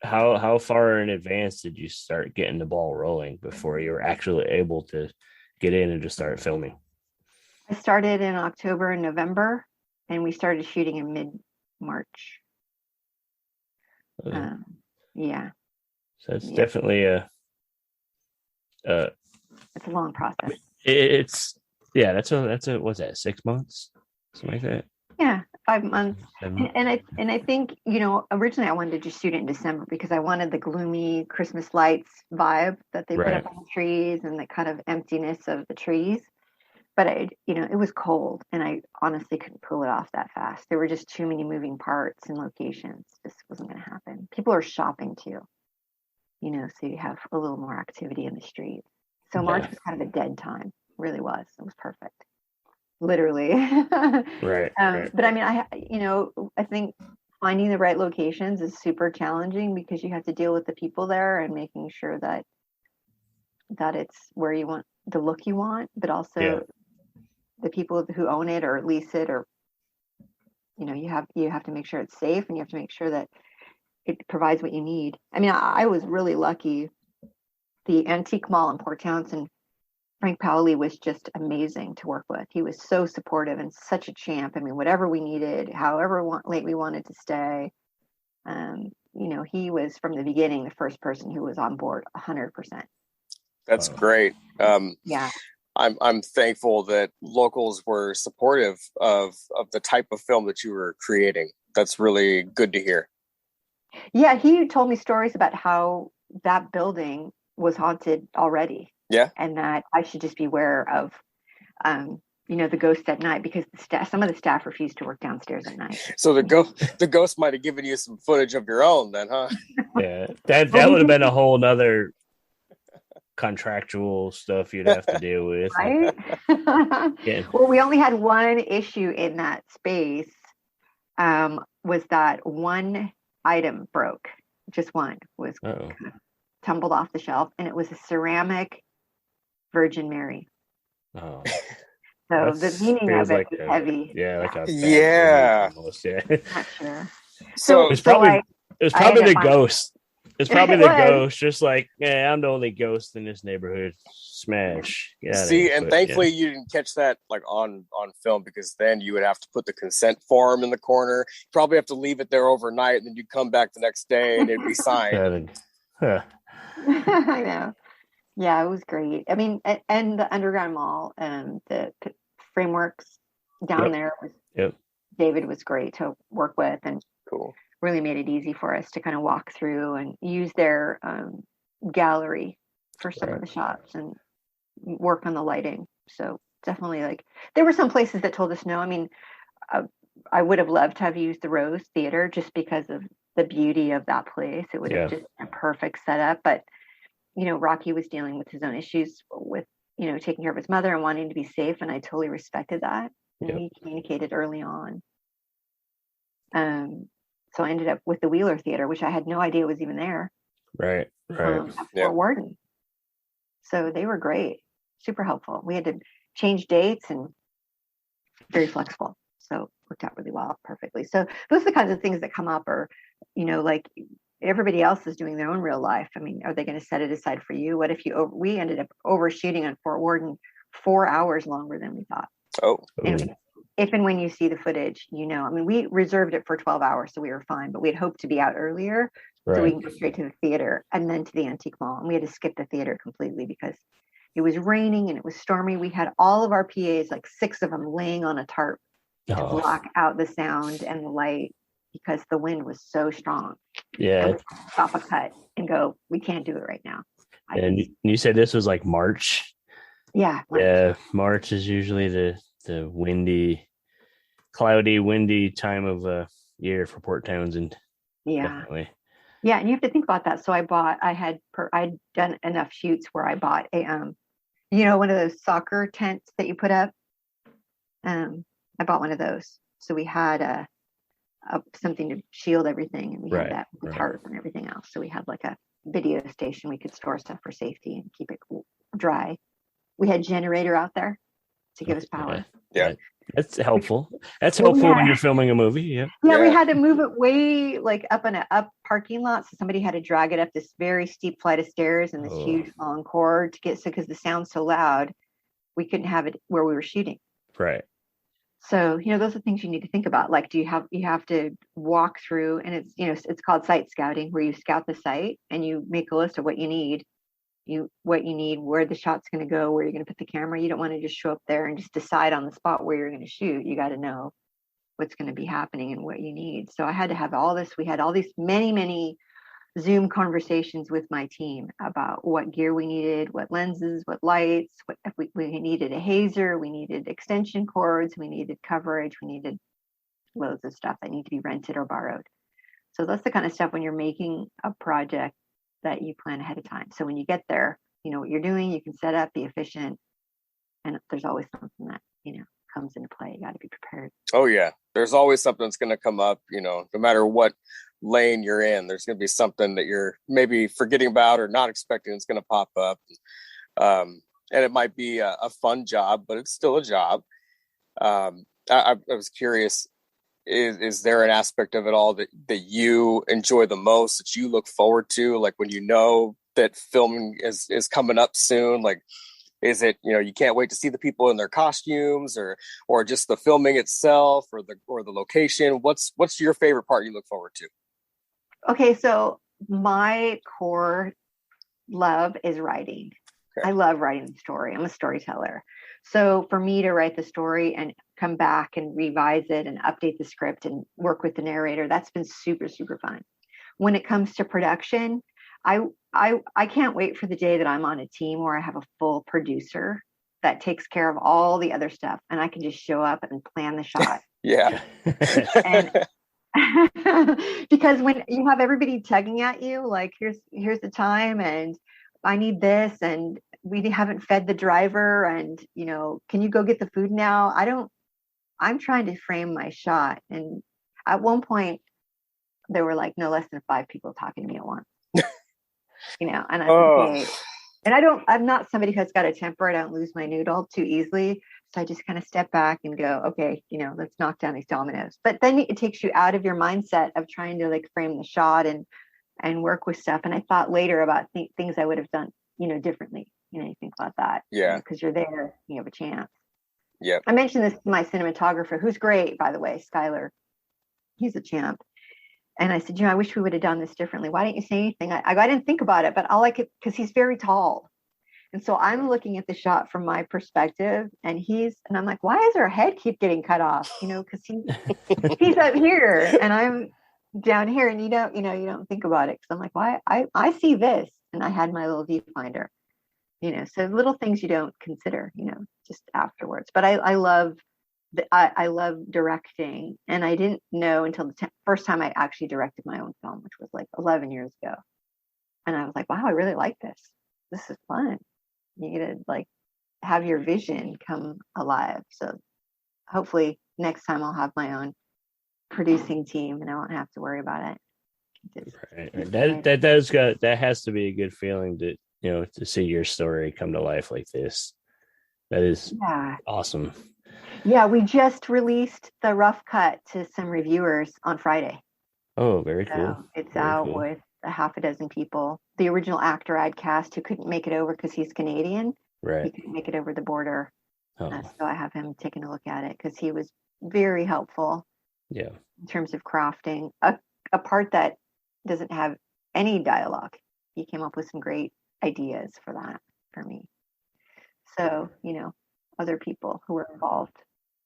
how far in advance did you start getting the ball rolling before you were actually able to get in and just start filming? I started in October and November, and we started shooting in mid-March. Okay. Yeah. So it's definitely It's a long process. It's that's a what's that, 6 months, something like that. Yeah, 5 months. 7 months. And I think, you know, originally I wanted to just shoot it in December because I wanted the gloomy Christmas lights vibe that they put Right. up on the trees and the kind of emptiness of the trees. But it was cold, and I honestly couldn't pull it off that fast. There were just too many moving parts and locations. This wasn't going to happen. People are shopping too, you know, so you have a little more activity in the street. So March was kind of a dead time. Really was. It was perfect. Literally. Right. But I mean, I think finding the right locations is super challenging because you have to deal with the people there and making sure that it's where you want the look you want, but also the people who own it or lease it, or you know, you have to make sure it's safe, and you have to make sure that it provides what you need. I mean, I was really lucky. The Antique Mall in Port Townsend, Frank Powley was just amazing to work with. He was so supportive and such a champ. I mean, whatever we needed, however late we wanted to stay, you know, he was from the beginning the first person who was on board 100%. That's great. Yeah. I'm thankful that locals were supportive of the type of film that you were creating. That's really good to hear. Yeah, he told me stories about how that building was haunted already. Yeah. And that I should just be aware of, you know, the ghosts at night, because some of the staff refused to work downstairs at night. So the ghost might have given you some footage of your own then, huh? Yeah, that would have been a whole nother contractual stuff you'd have to deal with. Right? Yeah. Well, we only had one issue in that space, was that one item broke. Just one was kind of tumbled off the shelf, and it was a ceramic Virgin Mary. Oh. So the meaning of it was heavy. Yeah, like a Yeah. almost, yeah. Not sure. So It was probably the I- ghost. It's probably It the was. ghost, just like, yeah, I'm the only ghost in this neighborhood. Smash. see, and thankfully you didn't catch that like on film, because then you would have to put the consent form in the corner. Probably have to leave it there overnight, and then you'd come back the next day and it'd be signed. Huh. I know. Yeah, it was great. I mean, and the Underground Mall, the frameworks down there was David was great to work with, and Cool. really made it easy for us to kind of walk through and use their gallery for some of the shots and work on the lighting. So definitely, like, there were some places that told us no. I mean, I would have loved to have used the Rose Theater just because of the beauty of that place. It would have just been a perfect setup. But, you know, Rocky was dealing with his own issues with, you know, taking care of his mother and wanting to be safe. And I totally respected that. And we communicated early on. So I ended up with the Wheeler Theater, which I had no idea was even there. Right. At Fort Worden. So they were great, super helpful. We had to change dates and very flexible. So it worked out really well, perfectly. So those are the kinds of things that come up, or, you know, like everybody else is doing their own real life. I mean, are they going to set it aside for you? What if we ended up overshooting on Fort Worden 4 hours longer than we thought. Oh. And if and when you see the footage, you know, I mean, we reserved it for 12 hours, so we were fine, but we had hoped to be out earlier. so we Right. can go straight to the theater and then to the antique mall. And we had to skip the theater completely because it was raining and it was stormy. We had all of our PAs, like 6 of them, laying on a tarp to Oh, block out the sound and the light because the wind was so strong. And yeah. we had to stop a cut and go, we can't do it right now. And you said this was like March. Yeah. Yeah, March is usually the windy, cloudy, windy time of year for Port Townsend. Yeah. Definitely. Yeah, and you have to think about that. So I'd done enough shoots where I bought a one of those soccer tents that you put up. I bought one of those. So we had a something to shield everything, and we had that with the tarp and everything else. So we had like a video station we could store stuff for safety and keep it dry. We had generator out there to give us power. Yeah. That's helpful. That's helpful when you're filming a movie. Yeah. Yeah, we had to move it way like up in an up parking lot. So somebody had to drag it up this very steep flight of stairs and this huge long cord to get, because the sound's so loud, we couldn't have it where we were shooting. Right. So, those are things you need to think about. Like, you have to walk through, and it's called site scouting, where you scout the site and you make a list of what you need, where the shot's going to go, where you're going to put the camera. You don't want to just show up there and just decide on the spot where you're going to shoot. You got to know what's going to be happening and what you need. So I had to have all this. We had all these many Zoom conversations with my team about what gear we needed, what lenses, what lights, what if we needed a hazer, we needed extension cords, we needed coverage, we needed loads of stuff that need to be rented or borrowed. So that's the kind of stuff when you're making a project that you plan ahead of time. So when you get there, you know what you're doing, you can set up, be efficient, and there's always something that, comes into play. You got to be prepared. Oh yeah. There's always something that's going to come up, no matter what lane you're in, there's going to be something that you're maybe forgetting about or not expecting it's going to pop up. And it might be a fun job, but it's still a job. I was curious, is there an aspect of it all that you enjoy the most, that you look forward to? Like when you know that filming is coming up soon, like, is it, you can't wait to see the people in their costumes, or just the filming itself, or the location? What's your favorite part you look forward to? Okay, so my core love is writing. Okay. I love writing the story. I'm a storyteller. So for me to write the story and come back and revise it and update the script and work with the narrator, that's been super, super fun. When it comes to production, I can't wait for the day that I'm on a team where I have a full producer that takes care of all the other stuff, and I can just show up and plan the shot. Yeah. And because when you have everybody tugging at you, like, here's the time, and I need this, and we haven't fed the driver, and can you go get the food now? I'm trying to frame my shot. And at one point there were like no less than 5 people talking to me at once. And I okay. And I'm not somebody who's got a temper. I don't lose my noodle too easily. So I just kind of step back and go, okay, let's knock down these dominoes. But then it takes you out of your mindset of trying to like frame the shot and work with stuff. And I thought later about things I would have done, differently. You think about that. Yeah. Because you're there, you have a chance. Yeah. I mentioned this to my cinematographer, who's great, by the way, Skylar. He's a champ. And I said, I wish we would have done this differently. Why didn't you say anything? I didn't think about it, but I like it because he's very tall. And so I'm looking at the shot from my perspective, and I'm like, why does her head keep getting cut off? Because he's up here and I'm down here, and you don't think about it. Because I'm like, why? I see this, and I had my little viewfinder, so little things you don't consider, just afterwards. But I love directing, and I didn't know until the first time I actually directed my own film, which was like 11 years ago. And I was like, wow, I really like this. This is fun. You get to like have your vision come alive. So hopefully next time I'll have my own producing team and I won't have to worry about it. Right. That has to be a good feeling to see your story come to life like this. That is awesome. Yeah, we just released the rough cut to some reviewers on Friday. Oh, very cool. It's out with a half a dozen people. The original actor I'd cast, who couldn't make it over because he's Canadian. Right. He couldn't make it over the border. Oh. So I have him taking a look at it because he was very helpful. Yeah. In terms of crafting a part that doesn't have any dialogue. He came up with some great ideas for that for me. So, other people who were involved,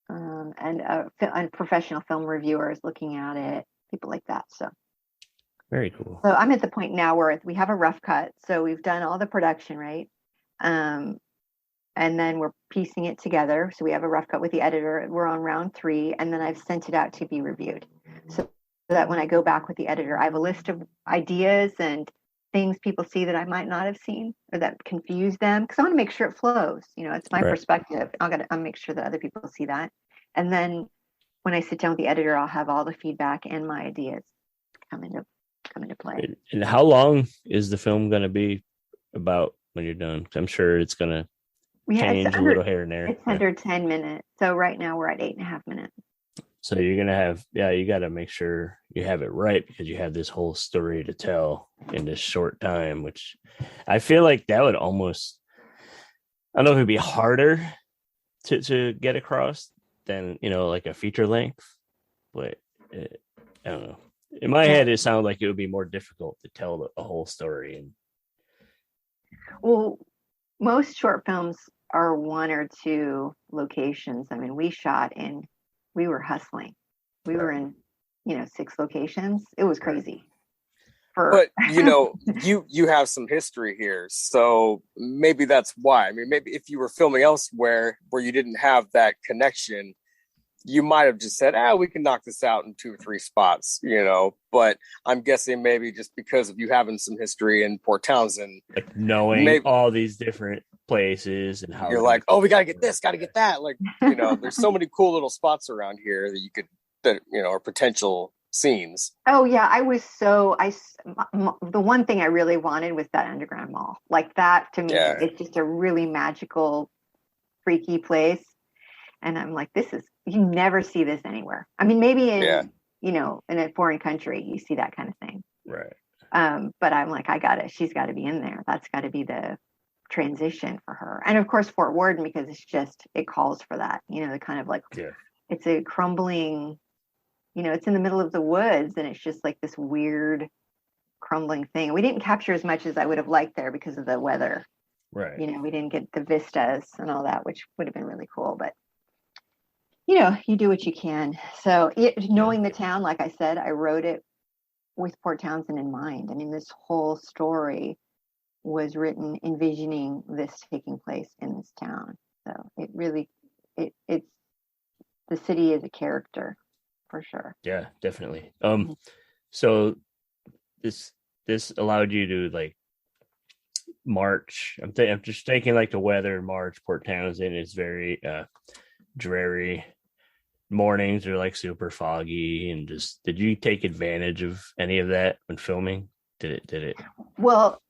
and professional film reviewers looking at it, people like that. So very cool. So I'm at the point now where we have a rough cut. So we've done all the production, right? And then we're piecing it together. So we have a rough cut with the editor. We're on round 3, and then I've sent it out to be reviewed. So that when I go back with the editor, I have a list of ideas and things people see that I might not have seen or that confuse them, because I want to make sure it flows. It's my perspective. I'll make sure that other people see that. And then when I sit down with the editor, I'll have all the feedback and my ideas come into play. And how long is the film going to be about when you're done? 'Cause I'm sure it's going to change a little here and there. It's under 10 minutes. So right now we're at 8.5 minutes. So you're going to have, you got to make sure you have it right, because you have this whole story to tell in this short time, which I feel like that would almost, I don't know if it'd be harder to get across than, like a feature length, but I don't know. In my head, it sounded like it would be more difficult to tell a whole story. Well, most short films are 1 or 2 locations. I mean, we were hustling. We were in, 6 locations. It was crazy. But you have some history here, so maybe that's why. I mean, maybe if you were filming elsewhere where you didn't have that connection, you might have just said, we can knock this out in 2 or 3 spots, but I'm guessing maybe just because of you having some history in Port Townsend, like knowing all these different places and how you're like, we got to get this, got to get that. Like, there's so many cool little spots around here that are potential scenes. Oh yeah. The one thing I really wanted was that underground mall. Like that to me, it's just a really magical, freaky place. And I'm like, you never see this anywhere. I mean, maybe in a foreign country, you see that kind of thing. Right. But I'm like, she's got to be in there. That's got to be the transition for her. And of course, Fort Worden, because it calls for that, the kind of like, it's a crumbling, it's in the middle of the woods, and it's just like this weird crumbling thing. We didn't capture as much as I would have liked there because of the weather. Right. We didn't get the vistas and all that, which would have been really cool, but you do what you can. So knowing the town, like I said, I wrote it with Port Townsend in mind. I mean, this whole story was written envisioning this taking place in this town. So it really, it's the city is a character for sure. Yeah, definitely. So this allowed you to like March. I'm just thinking like the weather in March, Port Townsend is very dreary. Mornings are like super foggy, and just did you take advantage of any of that when filming? Did it? Well,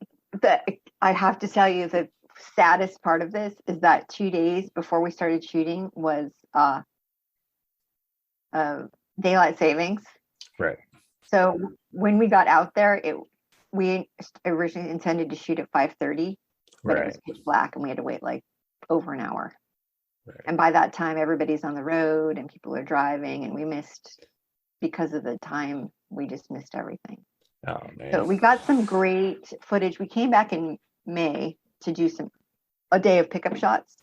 I have to tell you, the saddest part of this is that 2 days before we started shooting was daylight savings. Right. So when we got out there, we originally intended to shoot at 5:30, but it was pitch black, and we had to wait like over an hour. Right. And by that time, everybody's on the road and people are driving, and we missed, because of the time, we just missed everything. Oh, man. So we got some great footage. We came back in May to do a day of pickup shots.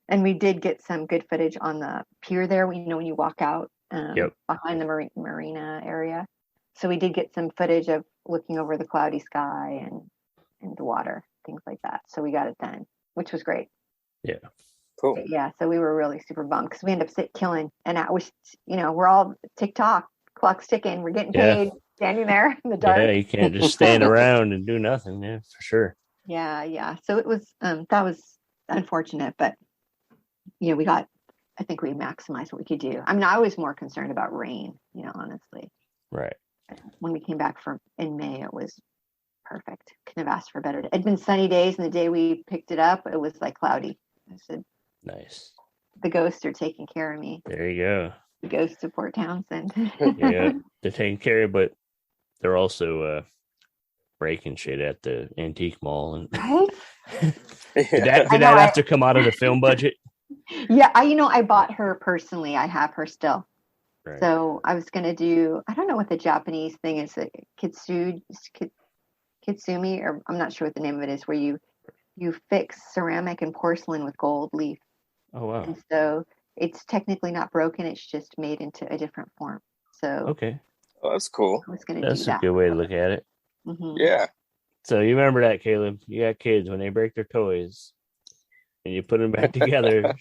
And we did get some good footage on the pier there. When you walk out behind the marina area. So we did get some footage of looking over the cloudy sky and the water, things like that. So we got it then, which was great. Yeah. Cool. But yeah, so we were really super bummed because we ended up killing. And I was, we're all TikTok, clock's ticking. We're getting paid, standing there in the dark. Yeah, you can't just stand around and do nothing. Yeah, for sure. Yeah. So it was, that was unfortunate, but I think we maximized what we could do. I mean, I was more concerned about rain, honestly. Right. When we came back in May, it was perfect. Couldn't have asked for better. It had been sunny days, and the day we picked it up, it was like cloudy. I said, nice. The ghosts are taking care of me. There you go. The ghosts of Port Townsend. Yeah, they're taking care of, but they're also breaking shit at the antique mall. And right? did that have to come out of the film budget? Yeah, I bought her personally. I have her still. Right. So I was going to do, I don't know what the Japanese thing is, kitsumi, or I'm not sure what the name of it is, where you fix ceramic and porcelain with gold leaf. Oh wow. And so it's technically not broken, it's just made into a different form. So Okay. Oh, that's cool. I was going to do That's a that. good way to look at it. Mhm. Yeah. So you remember that, Caleb? You got kids when they break their toys and you put them back together.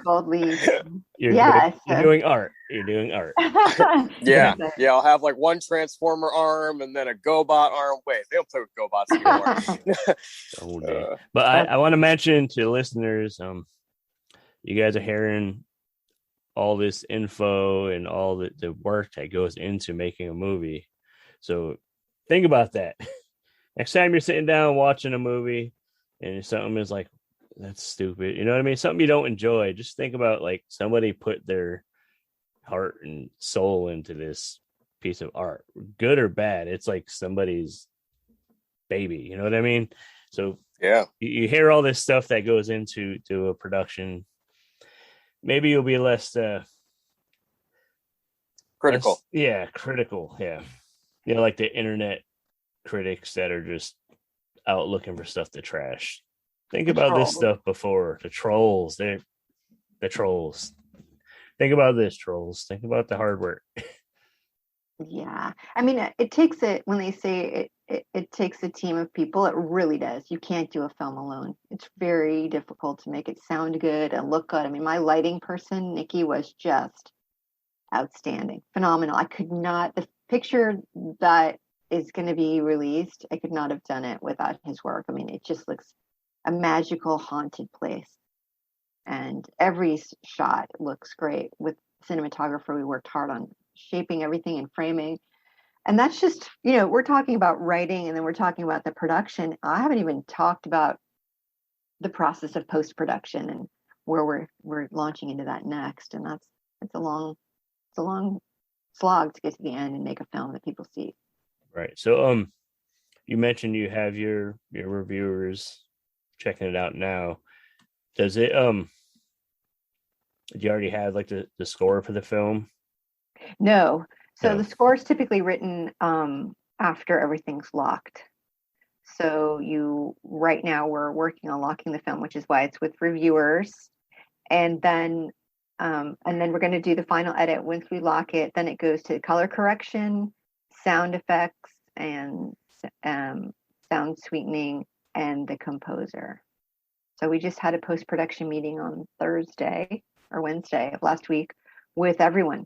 Gold leaf. You're Yes. doing art. You're doing art. Yeah. Yes. Yeah. I'll have like one Transformer arm and then a GoBot arm. Wait, they don't play with GoBots anymore. Oh, damn. But I want to mention to listeners, you guys are hearing all this info and all the work that goes into making a movie. So think about that. Next time you're sitting down watching a movie and something is like, that's stupid. You know what I mean? Something you don't enjoy. Just think about like somebody put their heart and soul into this piece of art, good or bad. It's like somebody's baby. You know what I mean? So yeah. You hear all this stuff that goes into a production. Maybe you'll be less Critical. Critical. Yeah. You know, like the internet critics that are just out looking for stuff to trash. Think about this stuff before. The trolls. They're the trolls. Think about this, trolls. Think about the hard work. Yeah. I mean, it takes it, when they say it takes a team of people, it really does. You can't do a film alone. It's very difficult to make it sound good and look good. I mean, my lighting person, Nikki, was just outstanding, phenomenal. I could not, the picture that is going to be released, I could not have done it without his work. I mean, it just looks a magical, haunted place. And every shot looks great. With cinematographer, we worked hard on shaping everything and framing. And that's just, we're talking about writing and then we're talking about the production. I haven't even talked about the process of post-production and where we're launching into that next. And it's a long slog to get to the end and make a film that people see. Right. So you mentioned you have your reviewers checking it out now. Does it do you already have like the score for the film? No. So No. the score is typically written after everything's locked. So right now we're working on locking the film, which is why it's with reviewers. And then we're going to do the final edit. Once we lock it, then it goes to color correction, sound effects, and sound sweetening, and the composer. So we just had a post-production meeting on Thursday or Wednesday of last week with everyone,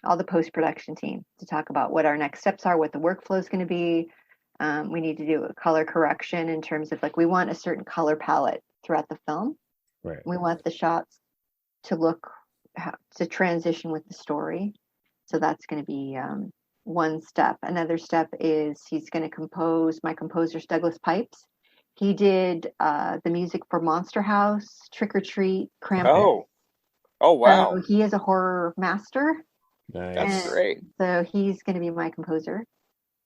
all the post-production team, to talk about what our next steps are, what the workflow is going to be. We need to do a color correction in terms of we want a certain color palette throughout the film. Right. We want the shots to transition with the story. So that's going to be one step. Another step is he's going to compose, my composer's Douglas Pipes. He did the music for Monster House, Trick or Treat, Krampus. Oh, wow. So he is a horror master. Nice. That's great. So he's going to be my composer.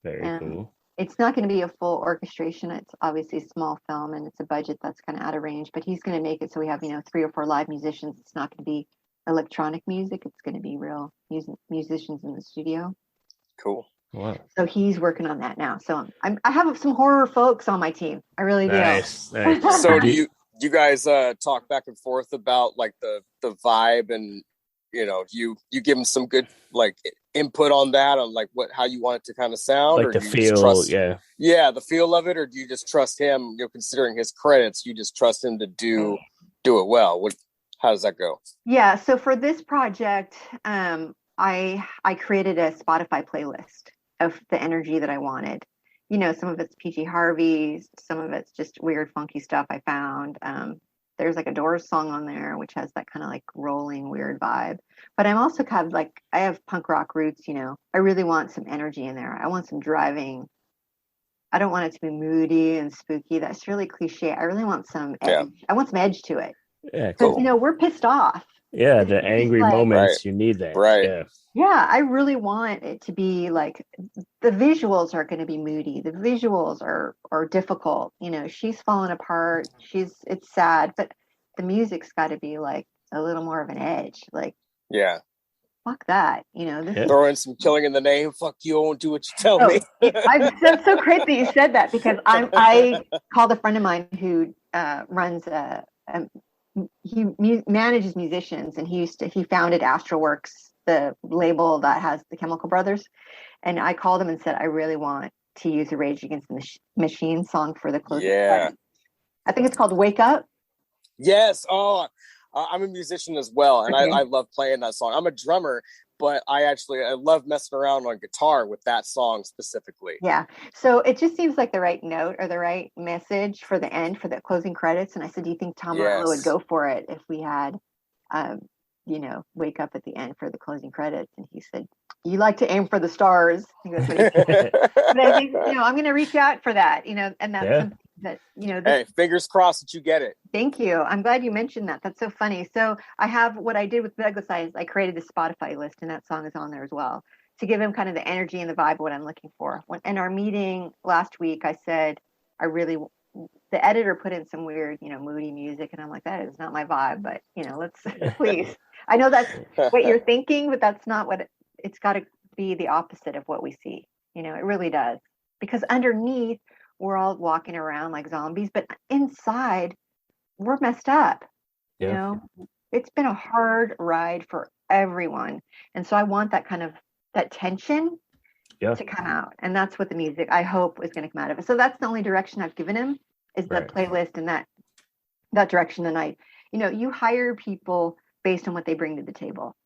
Very cool. It's not going to be a full orchestration. It's obviously a small film and it's a budget that's kind of out of range, but he's going to make it so we have, 3 or 4 live musicians. It's not going to be electronic music. It's going to be real musicians in the studio. Cool. Wow. So he's working on that now. So I have some horror folks on my team. I really do. Nice. So do you guys talk back and forth about like the vibe and you give them some good like input on that, on like how you want it to kind of sound, like or the do you feel, trust, the feel of it, or do you just trust him? Considering his credits, you just trust him to do it well. How does that go? Yeah. So for this project, I created a Spotify playlist of the energy that I wanted. Some of it's PG Harvey's, some of it's just weird, funky stuff I found. There's like a Doors song on there, which has that kind of like rolling, weird vibe. But I'm also kind of like, I have punk rock roots, I really want some energy in there. I want some driving. I don't want it to be moody and spooky. That's really cliche. I really want some edge. Yeah. I want some edge to it. Yeah, Because, cool. we're pissed off. Yeah, the angry moments, you need that. Right. Yeah, I really want it to be like, the visuals are going to be moody. The visuals are difficult. She's falling apart. It's sad, but the music's got to be like a little more of an edge. Like, yeah. fuck that. This Throw in some Killing in the Name. Fuck you, I won't do what you tell me. That's so great that you said that, because I called a friend of mine who runs he manages musicians, and he founded Astralworks, the label that has the Chemical Brothers. And I called him and said, I really want to use a Rage Against the Machine song for the closing credits. I think it's called Wake Up. Yes. Oh, I'm a musician as well, and I love playing that song. I'm a drummer, but I love messing around on guitar with that song specifically. Yeah. So it just seems like the right note or the right message for the end, for the closing credits. And I said, do you think Tom Morello would go for it if we had, Wake Up at the end for the closing credits? And he said, you like to aim for the stars. I think that's what he said. But I think, I'm going to reach out for that, and that's something that, hey, fingers crossed that you get it. Thank you. I'm glad you mentioned that. That's so funny. So I have, what I did with Douglas, I created the Spotify list, and that song is on there as well, to give him kind of the energy and the vibe of what I'm looking for. In our meeting last week, I said, the editor put in some weird, moody music, and I'm like, that is not my vibe, but, let's please. I know that's what you're thinking, but that's not what it's got to be. The opposite of what we see. It really does, because underneath we're all walking around like zombies, but inside we're messed up. It's been a hard ride for everyone, and so I want that kind of that tension to come out, and that's what the music, I hope, is going to come out of it. So that's the only direction I've given him, is the playlist, and that direction. Tonight, you hire people based on what they bring to the table.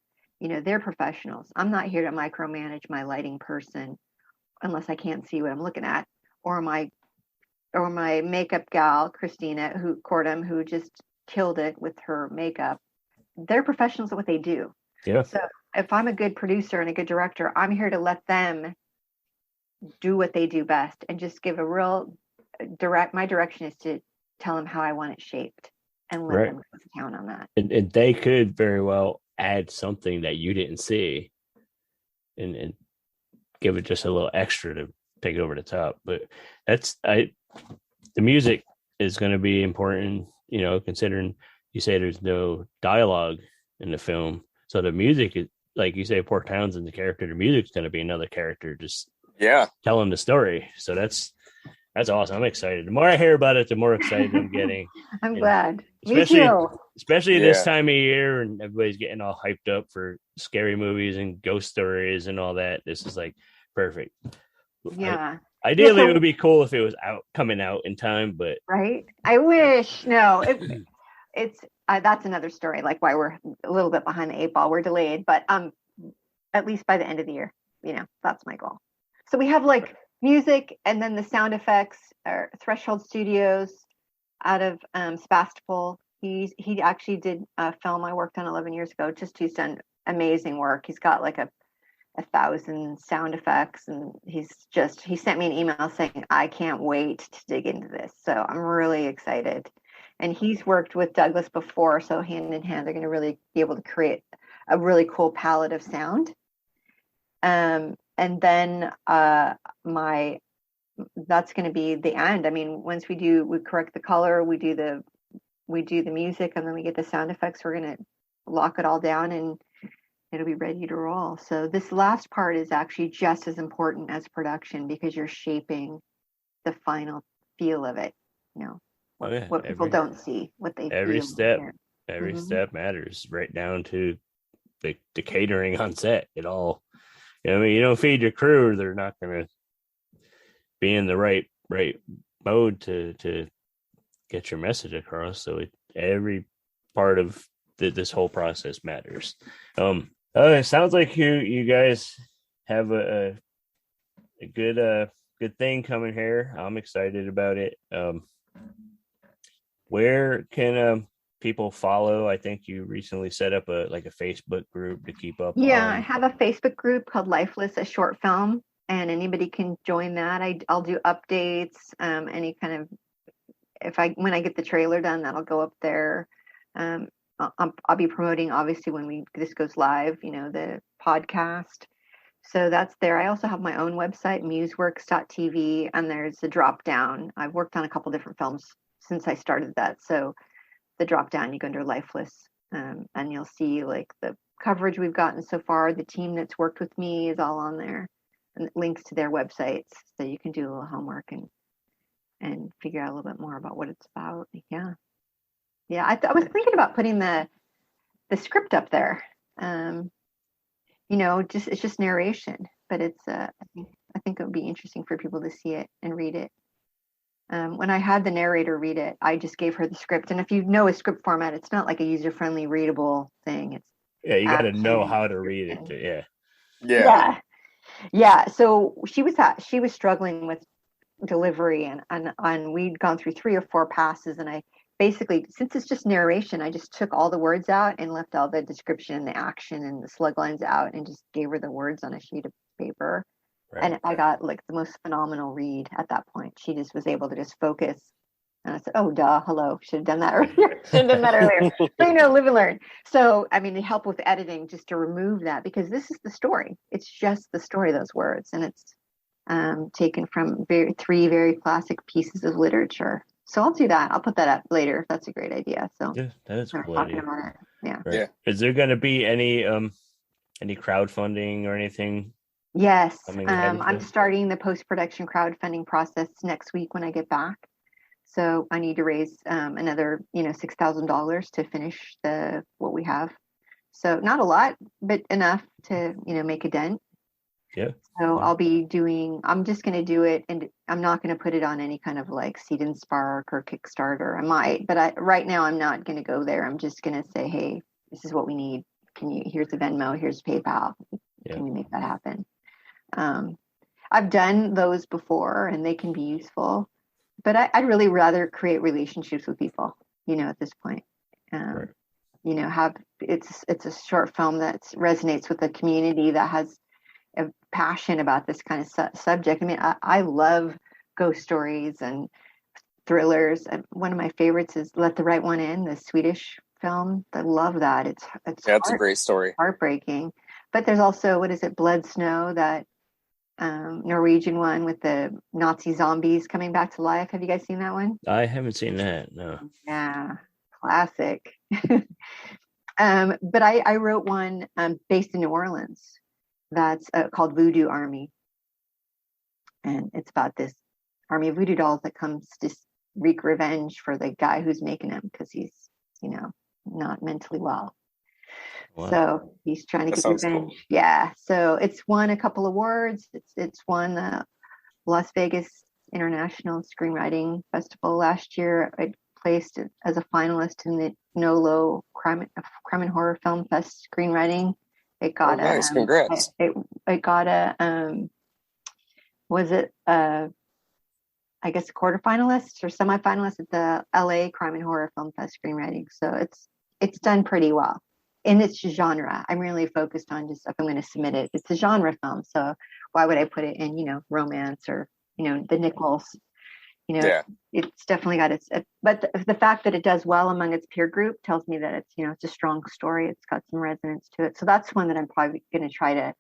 They're professionals. I'm not here to micromanage my lighting person unless I can't see what I'm looking at, or my makeup gal, Christina, who just killed it with her makeup. They're professionals at what they do. Yeah. So if I'm a good producer and a good director, I'm here to let them do what they do best, and just give a real my direction is to tell them how I want it shaped, and let them count on that. And they could very well add something that you didn't see, and give it just a little extra to take it over the top. But the music is going to be important, considering you say there's no dialogue in the film. So the music is, like you say, Port Townsend, the character, the music's going to be another character, just telling the story. So that's awesome. I'm excited. The more I hear about it, the more excited I'm getting. I'm glad. Especially this time of year, and everybody's getting all hyped up for scary movies and ghost stories and all that. This is like perfect. Yeah. Ideally, it would be cool if it was coming out in time, but right. I wish. No, it's that's another story. Like why we're a little bit behind the 8 ball. We're delayed, but at least by the end of the year, that's my goal. So we have like music, and then the sound effects are Threshold Studios out of Sebastopol. He actually did a film I worked on 11 years ago. He's done amazing work. He's got like 1,000 sound effects, and he sent me an email saying, I can't wait to dig into this. So I'm really excited. And he's worked with Douglas before, so hand in hand, they're going to really be able to create a really cool palette of sound. And then that's going to be the end. I mean, once we correct the color, we do the music, and then we get the sound effects. We're going to lock it all down, and it'll be ready to roll. So this last part is actually just as important as production, because you're shaping the final feel of it. What people don't see, what they every feel. Every step matters, right down to the catering on set. It all, you don't feed your crew, they're not going to be in the right mode to get your message across. So every part of this whole process matters. It sounds like you guys have a good thing coming here. I'm excited about it. Where can people follow? I think you recently set up a Facebook group to keep up. Yeah, I have a Facebook group called Lifeless, a short film, and anybody can join that. I'll do updates, any kind of, when I get the trailer done, that'll go up there. I'll be promoting, obviously, when this goes live, the podcast. So that's there. I also have my own website, museworks.tv, and there's a drop down. I've worked on a couple different films since I started that. So the drop down, you go under Lifeless, and you'll see like the coverage we've gotten so far. The team that's worked with me is all on there, and links to their websites, so you can do a little homework and figure out a little bit more about what it's about. Yeah. I was thinking about putting the script up there. It's just narration, but it's I think it would be interesting for people to see it and read it. When I had the narrator read it, I just gave her the script. And if you know a script format, it's not like a user-friendly, readable thing. It's you got to know how to read it. Yeah. So she was struggling with delivery, and we'd gone through 3 or 4 passes, and I basically, since it's just narration, I just took all the words out and left all the description and the action and the slug lines out, and just gave her the words on a sheet of paper. Right. And I got like the most phenomenal read at that point. She just was able to just focus. And I said, oh, duh, hello. Should have done that earlier. So, live and learn. So, I mean, to help with editing, just to remove that, because this is the story. It's just the story, those words. And it's taken from 3 very classic pieces of literature. So I'll do that. I'll put that up later if that's a great idea. So yeah, that is a cool idea. Yeah. Right. Yeah. Is there going to be any crowdfunding or anything? Yes. I'm starting the post-production crowdfunding process next week when I get back. So I need to raise another, $6,000 to finish what we have. So not a lot, but enough to, make a dent. Yeah. So I'm just going to do it, and I'm not going to put it on any kind of like Seed and Spark or Kickstarter. I might, but right now I'm not going to go there. I'm just going to say, hey, this is what we need. Here's the Venmo, here's PayPal. Can you make that happen? I've done those before, and they can be useful, but I'd really rather create relationships with people, at this point. Right. It's a short film that resonates with a community that has a passion about this kind of subject. I mean, I love ghost stories and thrillers. And one of my favorites is Let the Right One In, the Swedish film. I love that. It's a great story. Heartbreaking. But there's also, what is it, Blood Snow, that Norwegian one with the Nazi zombies coming back to life. Have you guys seen that one? I haven't seen that, no. Yeah, classic. But I wrote one based in New Orleans that's called Voodoo Army. And it's about this army of voodoo dolls that comes to wreak revenge for the guy who's making them, because he's, not mentally well. Wow. So he's trying to get revenge. Cool. Yeah. So it's won a couple of awards. It's won the Las Vegas International Screenwriting Festival last year. I placed it as a finalist in the NOLO Crime and Horror Film Fest screenwriting. It got nice. Congrats. It got a I guess a quarterfinalist or semifinalist at the LA Crime and Horror Film Fest screenwriting. So it's done pretty well. In its genre, I'm really focused on just if I'm going to submit it. It's a genre film, so why would I put it in, romance or the Nichols? It's definitely got its. But the fact that it does well among its peer group tells me that it's it's a strong story. It's got some resonance to it. So that's one that I'm probably going to try to,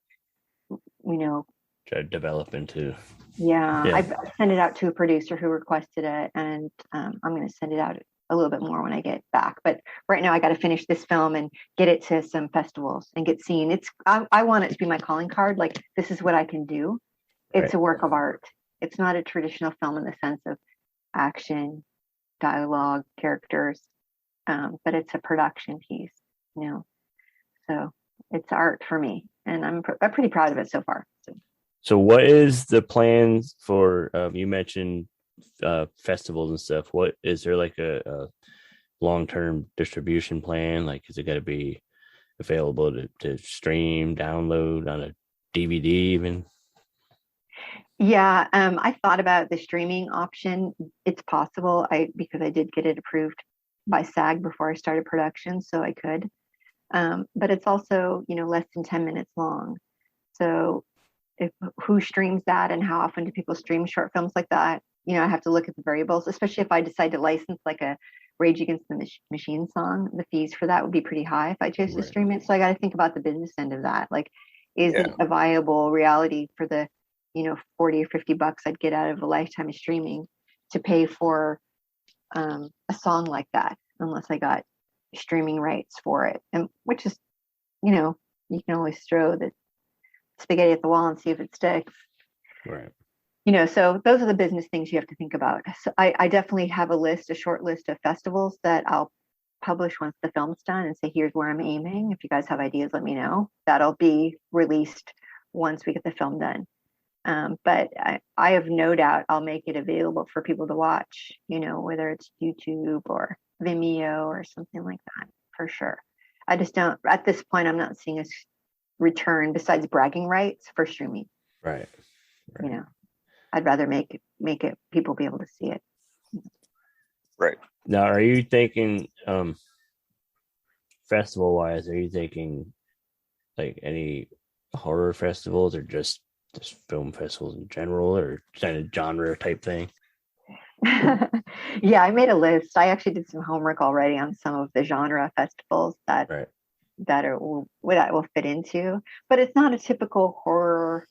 try to develop into. Yeah. I've sent it out to a producer who requested it, and I'm going to send it out a little bit more when I get back. But right now I got to finish this film and get it to some festivals and get seen. I want it to be my calling card. Like, this is what I can do. It's a work of art. It's not a traditional film in the sense of action, dialogue, characters, but it's a production piece, So it's art for me, and I'm pretty proud of it so far. So what is the plan for, you mentioned festivals and stuff. What is there, like a long-term distribution plan? Like, is it got to be available to stream, download on a DVD even? Yeah, I thought about the streaming option. It's possible, because I did get it approved by SAG before I started production, so I could. But it's also, less than 10 minutes long. So who streams that, and how often do people stream short films like that? I have to look at the variables, especially if I decide to license like a Rage Against the Machine song. The fees for that would be pretty high if I chose to stream it. So I got to think about the business end of that. Like, is it a viable reality for the, 40 or 50 bucks I'd get out of a lifetime of streaming to pay for a song like that, unless I got streaming rights for it, and which is you know, you can always throw the spaghetti at the wall and see if it sticks. Right. You know, so those are the business things you have to think about. So I definitely have a short list of festivals that I'll publish once the film's done and say, here's where I'm aiming. If you guys have ideas, let me know. That'll be released once we get the film done. But I have no doubt I'll make it available for people to watch, you know, whether it's YouTube or Vimeo or something like that, for sure. I just don't, at this point, I'm not seeing a return besides bragging rights for streaming. Right. You know, I'd rather make it people be able to see it. Right. Now, are you thinking, festival wise, are you thinking like any horror festivals or just film festivals in general, or kind of genre type thing? Yeah, I made a list. I actually did some homework already on some of the genre festivals that will fit into, but it's not a typical horror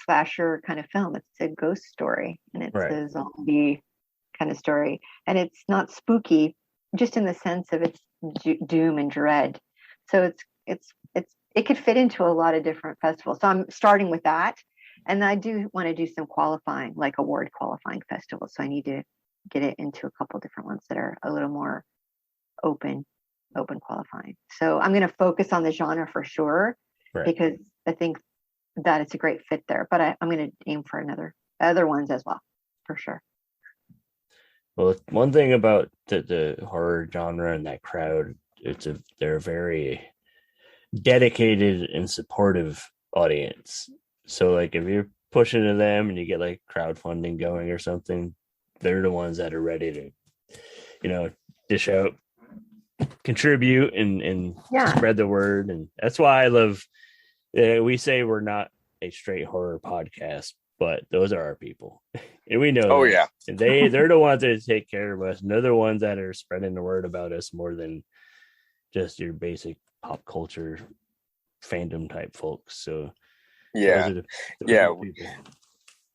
slasher kind of film. It's a ghost story, and it's a zombie kind of story, and it's not spooky, just in the sense of it's doom and dread. So it could fit into a lot of different festivals. So I'm starting with that. And I do want to do some qualifying, like award qualifying festivals. So I need to get it into a couple different ones that are a little more open qualifying. So I'm going to focus on the genre for sure, because I think that it's a great fit there. But I'm going to aim for other ones as well, for sure. Well, one thing about the horror genre and that crowd, they're very dedicated and supportive audience. So like if you're pushing to them and you get like crowdfunding going or something, they're the ones that are ready to, you know, dish out, contribute and spread the word. And that's why I love, we say we're not a straight horror podcast, but those are our people. And we know and they're the ones that take care of us, and they're the ones that are spreading the word about us more than just your basic pop culture fandom type folks. So those are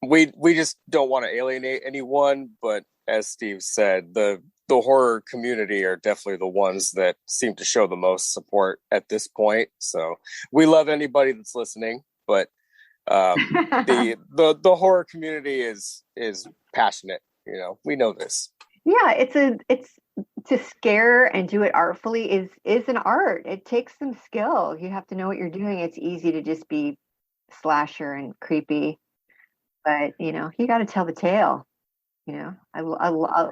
we just don't want to alienate anyone, but as Steve said, the horror community are definitely the ones that seem to show the most support at this point. So we love anybody that's listening, but the horror community is passionate. You know, we know this. Yeah, it's to scare and do it artfully is an art. It takes some skill. You have to know what you're doing. It's easy to just be slasher and creepy, but you know, you got to tell the tale. You know, I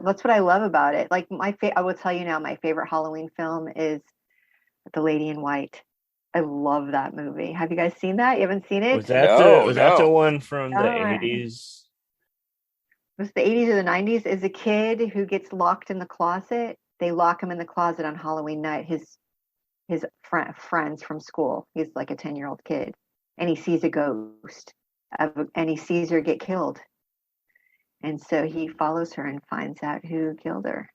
that's what I love about it. Like I will tell you now, my favorite Halloween film is The Lady in White. I love that movie. Have you guys seen that? You haven't seen it? Was that the one from the 80s? It was the 80s or the 90s. Is a kid who gets locked in the closet. They lock him in the closet on Halloween night. His friends from school. He's like a 10-year-old kid, and he sees a ghost, and he sees her get killed. And so he follows her and finds out who killed her.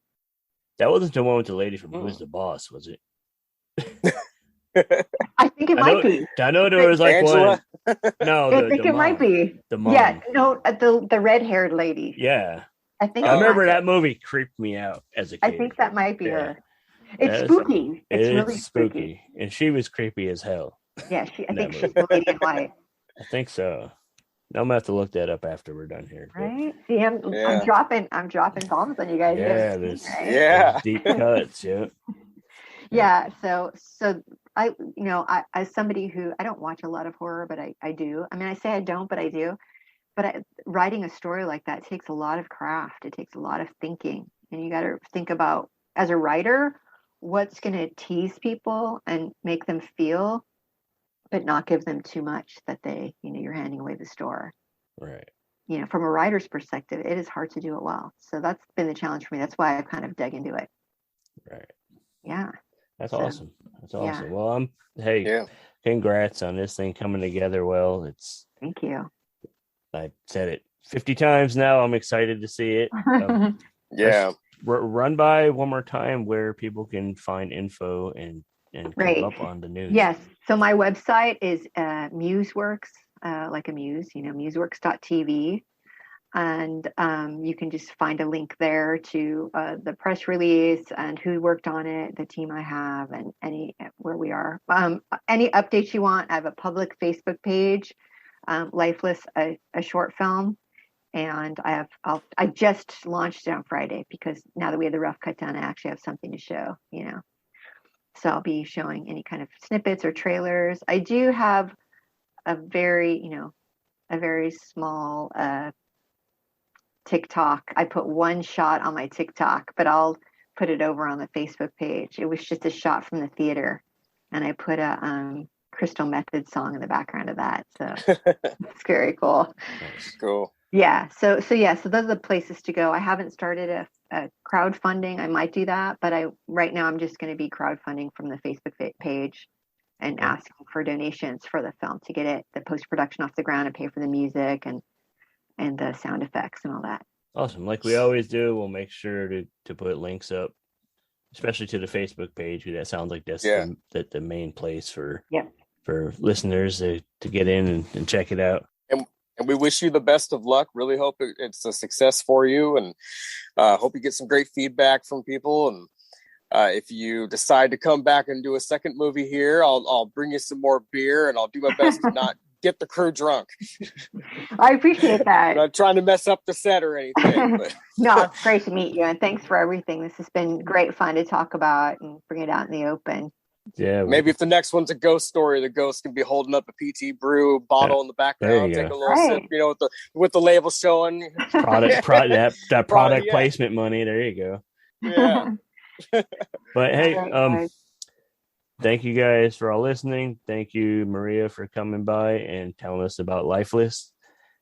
That wasn't the one with the lady from Who's the Boss, was it? I think it might be. I know there was like Angela? one. No, I think it might be. The mom. Yeah, no, the red-haired lady. Yeah. I remember that movie creeped me out as a kid. I think that might be her. It's spooky. It's really spooky. And she was creepy as hell. Yeah, I think she's the Lady in White. I think so. I'm gonna have to look that up after we're done here. Right? See, I'm dropping bombs on you guys. Yeah, there's deep cuts. Yeah. Yeah. So I as somebody who I don't watch a lot of horror, but I do. I mean, I say I don't, but I do. But writing a story like that takes a lot of craft. It takes a lot of thinking, and you got to think about, as a writer, what's going to tease people and make them feel, but not give them too much that they, you're handing away the store. Right. From a writer's perspective, it is hard to do it well. So that's been the challenge for me. That's why I've kind of dug into it. Right. Yeah. That's awesome. That's awesome. Yeah. Well, congrats on this thing coming together well. Thank you. I said it 50 times now. I'm excited to see it. Run by one more time where people can find info and come up on the news. Yes. So my website is MuseWorks, like a muse, museworks.tv. and you can just find a link there to the press release and who worked on it, the team I have, and where we are. Any updates you want, I have a public Facebook page, Lifeless, a short film, and I just launched it on Friday because now that we have the rough cut done, I actually have something to show, So I'll be showing any kind of snippets or trailers. I do have a very small TikTok. I put one shot on my TikTok, but I'll put it over on the Facebook page. It was just a shot from the theater, and I put a Crystal Method song in the background of that. So it's very cool. Nice. Cool. Yeah. So those are the places to go. I haven't started a crowdfunding. I might do that, but right now I'm just going to be crowdfunding from the Facebook page and asking for donations for the film to get the post-production off the ground and pay for the music and the sound effects and all that. Awesome. Like we always do, we'll make sure to put links up, especially to the Facebook page. That sounds like that's the main place for listeners to get in and check it out. And we wish you the best of luck. Really hope it's a success for you, and hope you get some great feedback from people. And if you decide to come back and do a second movie here, I'll bring you some more beer, and I'll do my best to not get the crew drunk. I appreciate that. I'm not trying to mess up the set or anything. But. No, it's great to meet you, and thanks for everything. This has been great fun to talk about and bring it out in the open. Yeah, maybe if the next one's a ghost story, the ghost can be holding up a PT Brew bottle in the background, take a little sip, with the label showing product placement money. There you go. Yeah. But hey, thank you guys for all listening. Thank you, Maria, for coming by and telling us about Lifeless.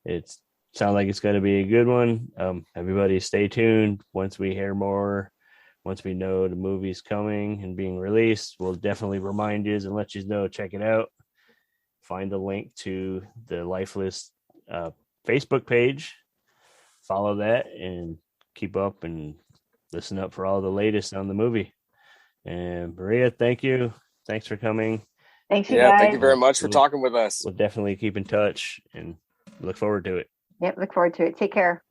It sounds like it's going to be a good one. Everybody stay tuned. Once we hear more, once we know the movie's coming and being released, we'll definitely remind you and let you know, check it out. Find the link to the Lifeless Facebook page. Follow that and keep up and listen up for all the latest on the movie. And Maria, thank you. Thanks for coming. Thanks, you guys. Thank you very much for talking with us. We'll definitely keep in touch and look forward to it. Yep, look forward to it. Take care.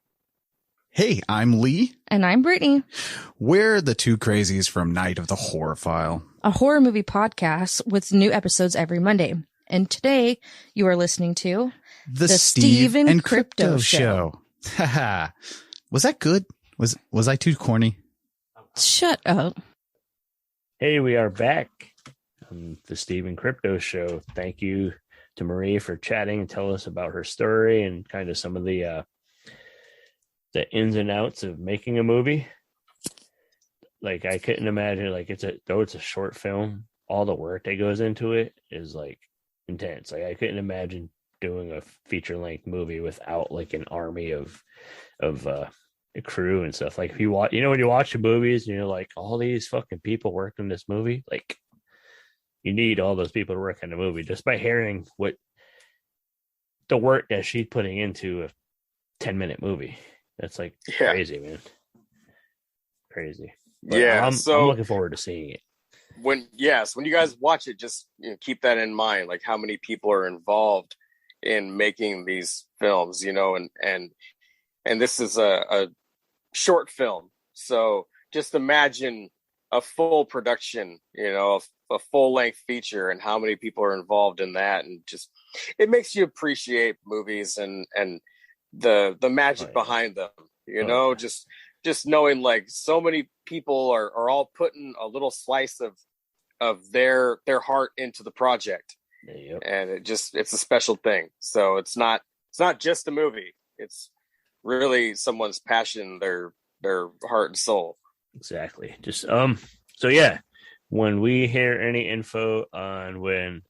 Hey, I'm Lee. And I'm Brittany. We're the two crazies from Night of the Horror File, a horror movie podcast with new episodes every Monday. And today you are listening to The Steve and Crypto Show. Haha. Was that good? Was I too corny? Shut up. Hey, we are back on the Steve and Crypto Show. Thank you to Marie for chatting and telling us about her story and kind of some of the ins and outs of making a movie. Like, I couldn't imagine, like, it's a short film, all the work that goes into it is like intense. Like, I couldn't imagine doing a feature length movie without like an army of a crew and stuff. Like, if you watch, when you watch the movies and you're like, all these fucking people worked in this movie, like, you need all those people to work on the movie. Just by hearing what the work that she's putting into a 10-minute movie, that's like crazy, man. Crazy. But I'm looking forward to seeing it. When you guys watch it, just keep that in mind, like how many people are involved in making these films, and this is a short film. So just imagine a full production, a full length feature, and how many people are involved in that. And just, it makes you appreciate movies and the magic behind them, just knowing like so many people are all putting a little slice of their heart into the project. Yep. And it's a special thing. So it's not just a movie. It's really someone's passion, their heart and soul. Exactly. Just so yeah, when we hear any info on when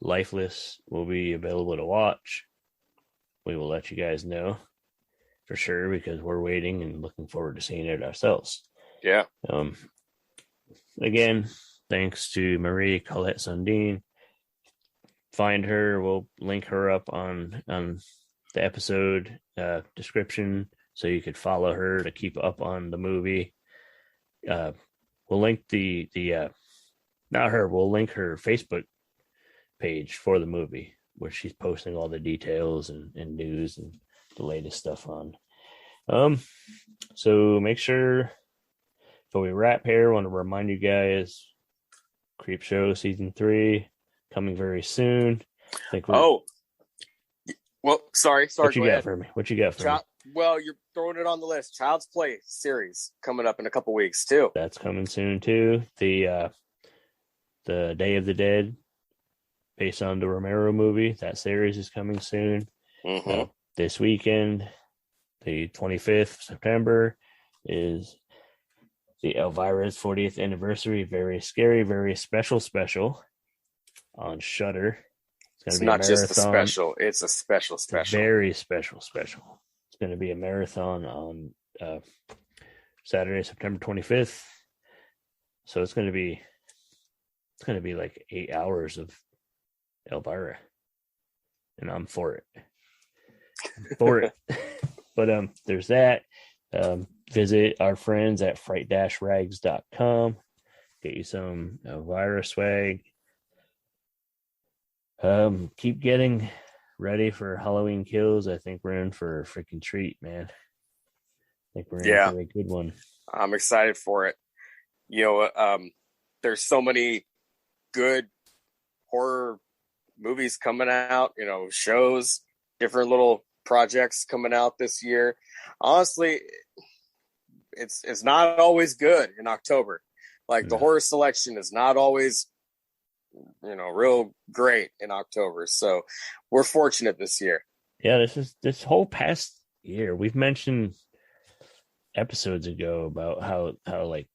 Lifeless will be available to watch, we will let you guys know for sure, because we're waiting and looking forward to seeing it ourselves. Yeah. Again, thanks to Marie Collette Sundeen. Find her. We'll link her up on the episode description, so you could follow her to keep up on the movie. We'll link we'll link her Facebook page for the movie, where she's posting all the details and news and the latest stuff on So make sure before we wrap here, I want to remind you guys, Creep Show Season 3 coming very soon. I think well, sorry. What you go got ahead. for me? What you got for me? Well, you're throwing it on the list. Child's Play series coming up in a couple weeks too. That's coming soon too. The Day of the Dead, based on the Romero movie, that series is coming soon. Mm-hmm. This weekend, the 25th September, is the Elvira's 40th anniversary. Very scary, very special on Shudder. It's not just a special; it's a special. It's very special. It's going to be a marathon on Saturday, September 25th. So it's going to be like 8 hours of Elvira, and I'm for it. But there's that. Visit our friends at fright-rags.com. Get you some Elvira swag. Keep getting ready for Halloween Kills. I think we're in for a freaking treat, man. I think we're in for a good one. I'm excited for it. There's so many good horror movies coming out, shows, different little projects coming out this year. Honestly, it's not always good in October. Like the horror selection is not always real great in October. So we're fortunate this year. Yeah, this whole past year, we've mentioned episodes ago about how like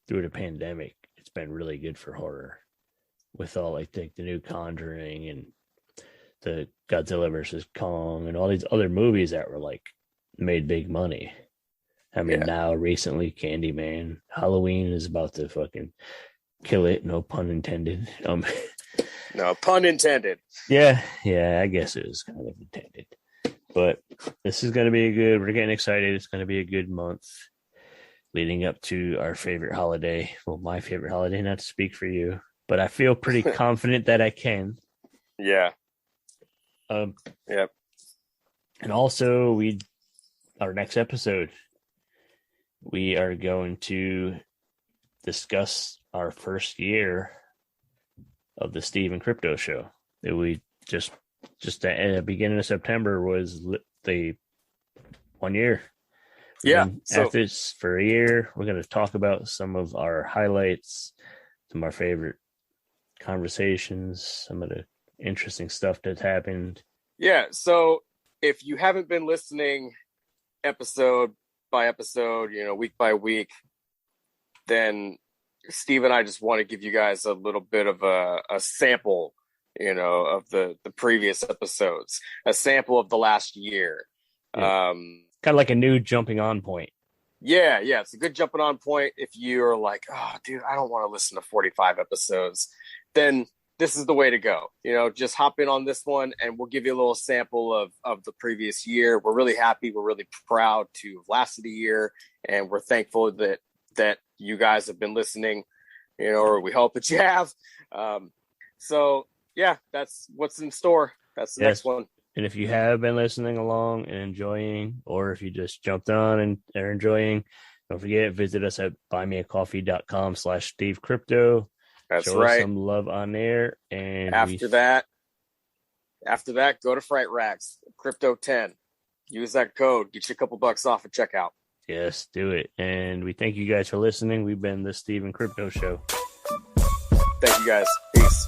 through the pandemic, it's been really good for horror with all like the new Conjuring and the Godzilla versus Kong and all these other movies that were like made big money. I mean, now recently Candyman, Halloween is about to fucking kill it. No pun intended. No pun intended. Yeah, I guess it was kind of intended. But this is going to be we're getting excited. It's going to be a good month leading up to our favorite holiday. Well, my favorite holiday, not to speak for you, but I feel pretty confident that I can. Yeah. Yep. And also our next episode, we are going to discuss our first year of the Steve and Crypto Show. That we just at the beginning of September was the 1 year. Yeah. So after this for a year, we're going to talk about some of our highlights, some of our favorite conversations, some of the interesting stuff that's happened. Yeah. So if you haven't been listening episode by episode, week by week, then Steve and I just want to give you guys a little bit of a sample, of the previous episodes, a sample of the last year. Yeah. Kind of like a new jumping on point. Yeah. It's a good jumping on point. If you're like, oh, dude, I don't want to listen to 45 episodes, then this is the way to go. Just hop in on this one and we'll give you a little sample of the previous year. We're really happy. We're really proud to have lasted a year, and we're thankful that you guys have been listening, or we hope that you have. So yeah, that's what's in store. That's the next one. And if you have been listening along and enjoying, or if you just jumped on and are enjoying, don't forget, visit us at buymeacoffee.com/SteveCrypto. That's Show right. us some love on there. And after that, go to Fright Rags, Crypto 10. Use that code. Get you a couple bucks off at checkout. Yes, do it. And we thank you guys for listening. We've been the Steve and Crypto Show. Thank you guys. Peace.